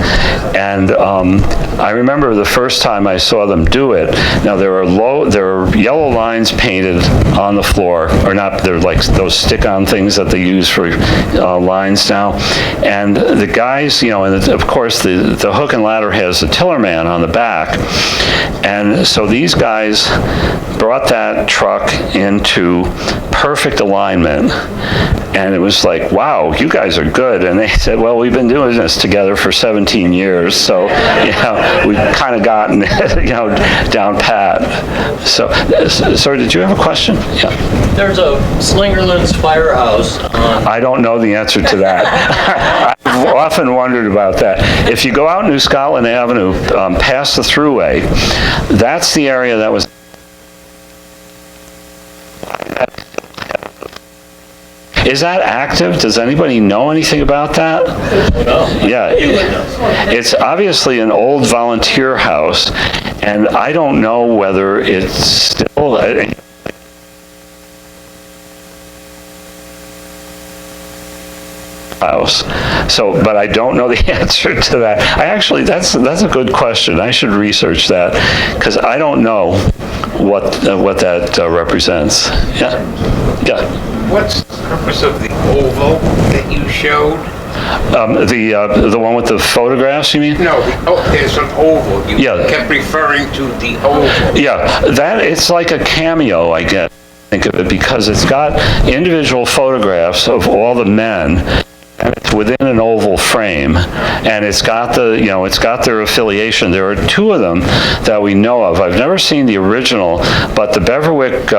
and I remember the first time I saw them do it. Now there are yellow lines painted on the floor, or not, they're like those stick-on things that they use for lines now. And the guys, you know, and of course the hook and ladder has the tiller man on the back. And so these guys brought that truck into perfect alignment. And it was like, wow, you guys are good. And they said, well, we've been doing this together for 17 years. So, you know, we've kind of gotten it, you know, down pat. So, sorry, did you have a question? Yeah. There's a Slingerland's firehouse on... I don't know the answer to that. I've often wondered about that. If you go out New Scotland Avenue, past the thruway, that's the area that was... Is that active? Does anybody know anything about that? No. Yeah. It's obviously an old volunteer house, and I don't know whether it's still... house. So, but I don't know the answer to that. That's a good question. I should research that, because I don't know what that represents. Yeah. Yeah. What's the purpose of the oval that you showed? The one with the photographs, you mean? No, there's an oval. You Yeah. kept referring to the oval. Yeah, it's like a cameo, I guess. Think of it, because it's got individual photographs of all the men, and it's within an oval frame, and it's got it's got their affiliation. There are two of them that we know of. I've never seen the original, but the Beverwick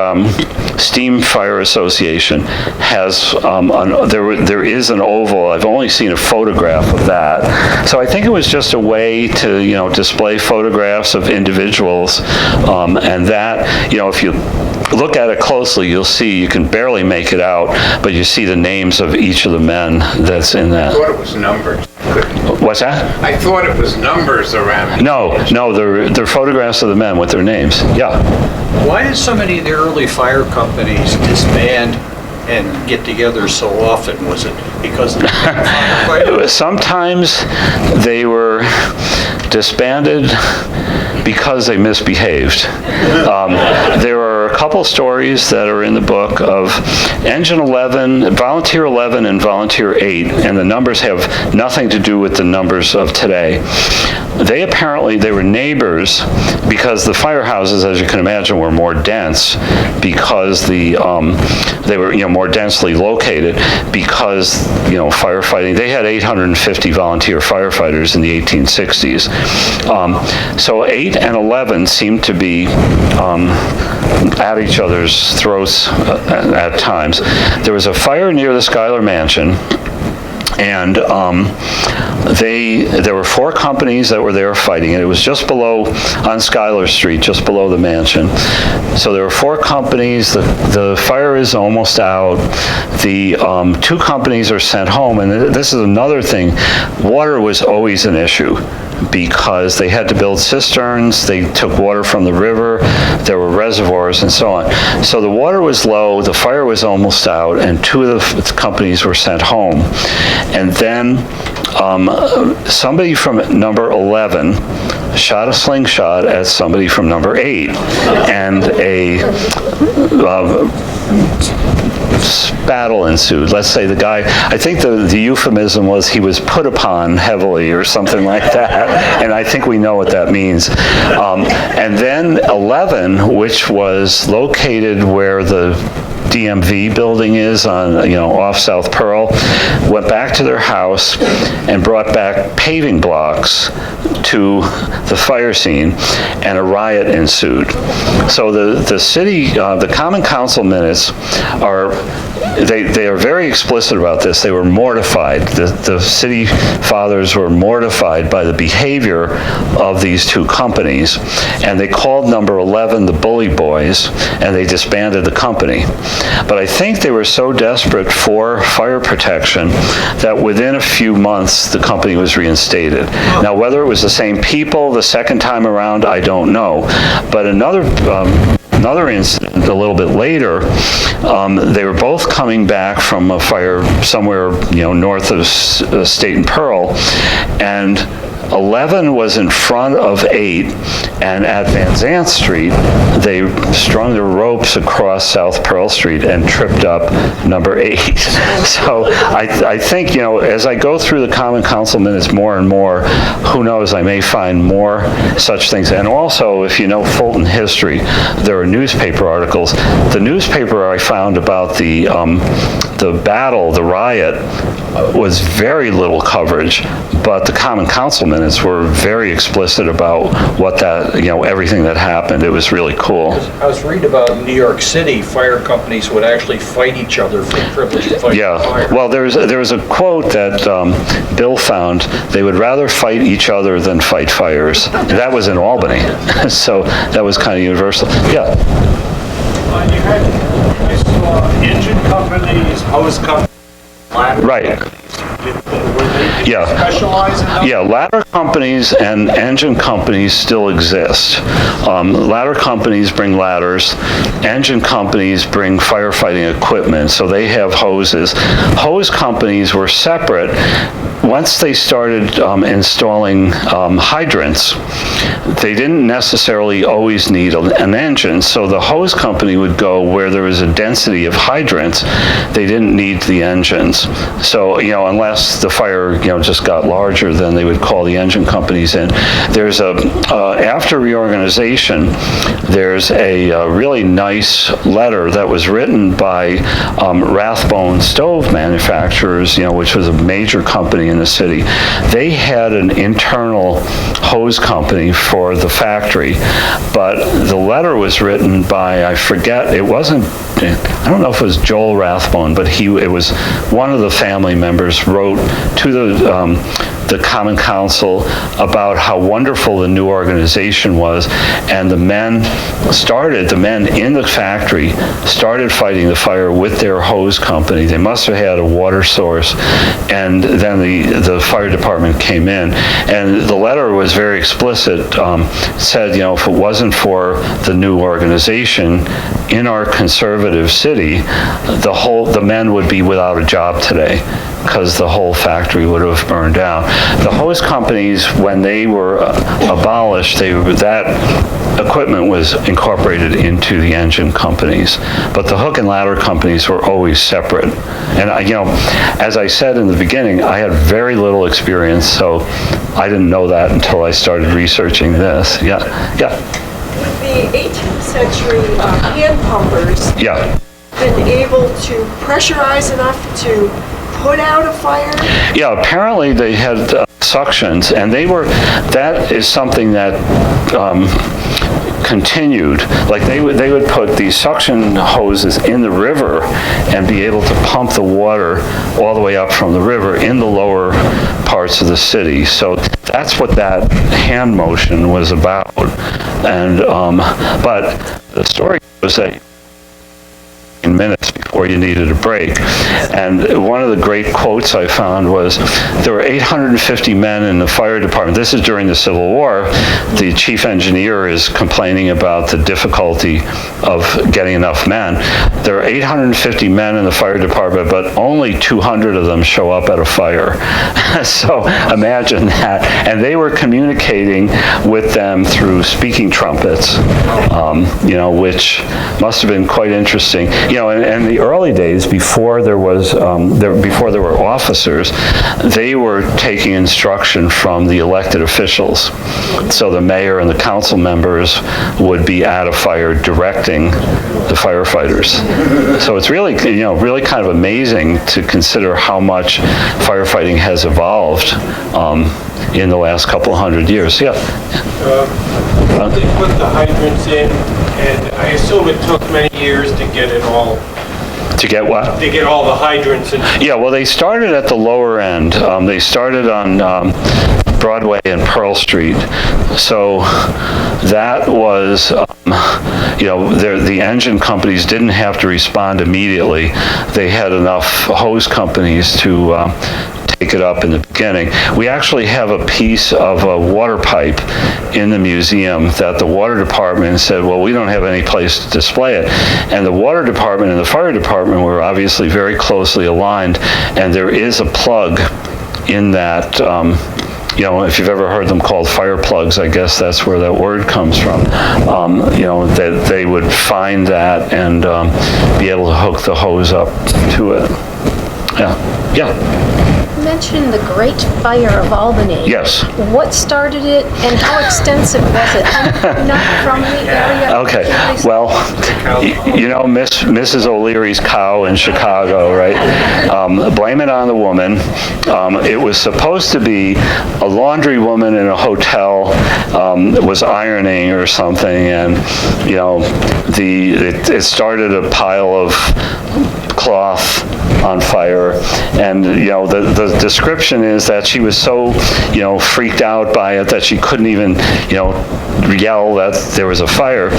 Steam Fire Association has there is an oval. I've only seen a photograph of that. So I think it was just a way to, you know, display photographs of individuals, and that, you know, if you look at it closely, you'll see, you can barely make it out, but you see the names of each of the men that's in that. I thought it was numbers. What's that? I thought it was numbers around. No, they're photographs of the men with their names. Yeah. Why did so many of the early fire companies disband and get together so often? Was it because of the firefighters? Sometimes they were disbanded because they misbehaved. There are a couple stories that are in the book of Engine 11, Volunteer 11 and Volunteer 8, and the numbers have nothing to do with the numbers of today. They were neighbors, because the firehouses, as you can imagine, were more dense because they were, more densely located because, firefighting, they had 850 volunteer firefighters in the 1860s. So 8 and 11 seemed to be at each other's throats at times. There was a fire near the Schuyler Mansion, and there were 4 companies that were there fighting, and it was just below, on Schuyler Street, just below the mansion. So there were 4 companies, the fire is almost out, the 2 companies are sent home, and this is another thing, water was always an issue, because they had to build cisterns, they took water from the river, there were reservoirs and so on. So the water was low, the fire was almost out, and 2 of the companies were sent home. And then somebody from number 11 shot a slingshot at somebody from number 8, and a battle ensued. Let's say the guy, I think the euphemism was he was put upon heavily or something like that, and I think we know what that means. And then 11, which was located where the DMV building is on, off South Pearl, went back to their house and brought back paving blocks to the fire scene, and a riot ensued. So the city, the Common Council minutes are, they are very explicit about this. They were mortified. The city fathers were mortified by the behavior of these 2 companies, and they called number 11 the Bully Boys, and they disbanded the company. But I think they were so desperate for fire protection that within a few months the company was reinstated. Now, whether it was the same people the second time around, I don't know. But another incident a little bit later, they were both coming back from a fire somewhere, north of State and Pearl, and 11 was in front of 8, and at Van Zandt Street, they strung their ropes across South Pearl Street and tripped up number 8. So I think, as I go through the Common Council minutes more and more, who knows, I may find more such things. And also, if you know Fulton history, there are newspaper articles. The newspaper I found about the battle, the riot, was very little coverage, but the Common Council minutes were very explicit about what that, everything that happened. It was really cool. I was reading about in New York City, fire companies would actually fight each other for the privilege to fight fire. Well, there was a quote that Bill found, they would rather fight each other than fight fires. That was in Albany, so that was kind of universal. Yeah. You had, I saw engine companies, hose companies, ladder Right. companies. Were they Yeah. specialize in those? Yeah, ladder companies and engine companies still exist. Ladder companies bring ladders. Engine companies bring firefighting equipment, so they have hoses. Hose companies were separate. Once they started installing hydrants, they didn't necessarily always need an engine, so the hose company would go where there was a density of hydrants. They didn't need the engines. So, unless the fire, just got larger, then they would call the engine companies in. There's after reorganization, there's a really nice letter that was written by Rathbone stove manufacturers, which was a major company in the city. They had an internal hose company for the factory, but the letter was written by, I forget, I don't know if it was Joel Rathbone, but it was one of the family members wrote to the Common Council about how wonderful the new organization was, and the men in the factory started fighting the fire with their hose company. They must have had a water source, and then the fire department came in, and the letter was very explicit, said, if it wasn't for the new organization in our conservative city, the men would be without a job today, because the whole factory would have burned down. The hose companies, when they were abolished, that equipment was incorporated into the engine companies, but the hook and ladder companies were always separate. And as I said in the beginning, I had very little experience, so I didn't know that until I started researching this. Yeah. With the 18th century hand pumpers, Yeah. been able to pressurize enough to put out a fire? Yeah, apparently they had suctions, and that is something that continued. Like they would put these suction hoses in the river and be able to pump the water all the way up from the river in the lower parts of the city. So that's what that hand motion was about. And but the story was that in minutes before you needed a break. And one of the great quotes I found was, there were 850 men in the fire department. This is during the Civil War. The chief engineer is complaining about the difficulty of getting enough men. There are 850 men in the fire department, but only 200 of them show up at a fire. So imagine that. And they were communicating with them through speaking trumpets, which must have been quite interesting. In the early days, before there was, before there were officers, they were taking instruction from the elected officials. So the mayor and the council members would be at a fire directing the firefighters. So it's really, really kind of amazing to consider how much firefighting has evolved in the last couple of hundred years. Yeah. They put the hydrants in, and I assume it took many years to get it all. To get what? To get all the hydrants in. Yeah, well, they started at the lower end. They started on Broadway and Pearl Street. So that was, the engine companies didn't have to respond immediately. They had enough hose companies to take it up in the beginning. We actually have a piece of a water pipe in the museum that the water department said, well, we don't have any place to display it. And the water department and the fire department were obviously very closely aligned, and there is a plug in that, if you've ever heard them called fire plugs, I guess that's where that word comes from. That they would find that and be able to hook the hose up to it. Yeah. You mentioned the Great Fire of Albany. Yes. What started it, and how extensive was it? I'm not from the area. Okay. Well, Mrs. O'Leary's cow in Chicago, right? Blame it on the woman. It was supposed to be a laundry woman in a hotel was ironing or something, and it started a pile of cloth on fire, and the description is that she was so freaked out by it that she couldn't even yell that there was a fire.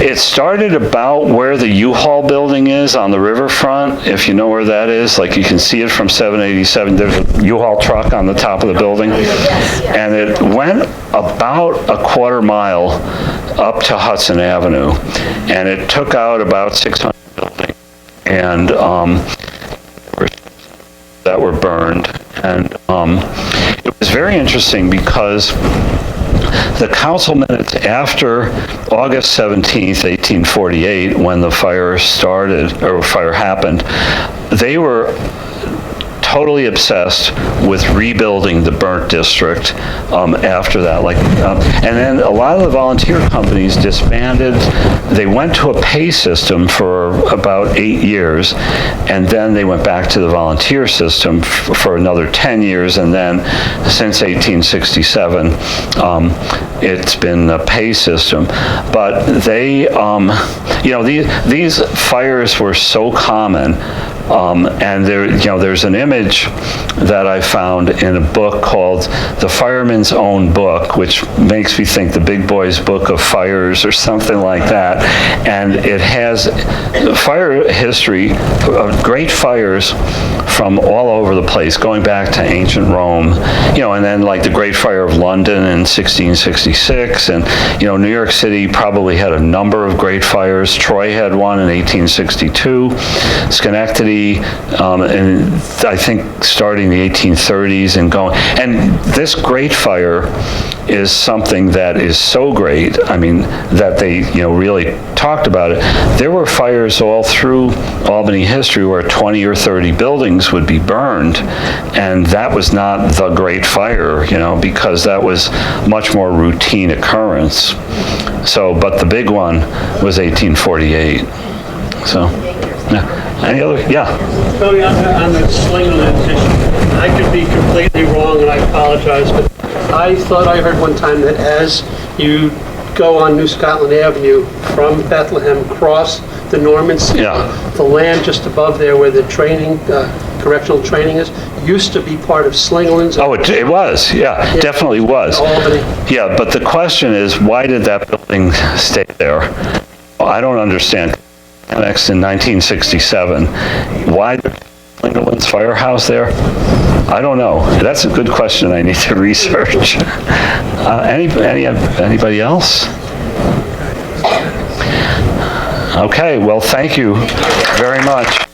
It started about where the U-Haul building is on the riverfront, if you know where that is. Like, you can see it from 787. There's a U-Haul truck on the top of the building. And it went about a quarter mile up to Hudson Avenue, and it took out about 600 buildings. And that were burned. And it was very interesting because the council minutes after August 17th, 1848, when the fire happened, they were totally obsessed with rebuilding the burnt district after that. And then a lot of the volunteer companies disbanded. They went to a pay system for about 8 years, and then they went back to the volunteer system for another 10 years, and then since 1867, it's been a pay system. But they, these fires were so common. And there's an image that I found in a book called The Fireman's Own Book, which makes me think the Big Boy's Book of Fires or something like that. And it has fire history of great fires from all over the place, going back to ancient Rome, and then like the Great Fire of London in 1666, and New York City probably had a number of great fires. Troy had one in 1862. Schenectady be, and I think starting the 1830s and going, and this Great Fire is something that is so great, I mean, that they, really talked about it. There were fires all through Albany history where 20 or 30 buildings would be burned, and that was not the Great Fire, because that was much more routine occurrence. So, but the big one was 1848. So, yeah. Any other? Yeah. Billy, on the Slingerland issue, I could be completely wrong, and I apologize, but I thought I heard one time that as you go on New Scotland Avenue from Bethlehem, cross the Norman Sea, the land just above there where the training, correctional training is, used to be part of Slingerland's. Oh, it was, yeah, definitely was. Albany. Yeah, but the question is, why did that building stay there? I don't understand. Next in 1967, why Slingerland's firehouse there? I don't know. That's a good question I need to research. Anybody else? Okay, well, thank you very much.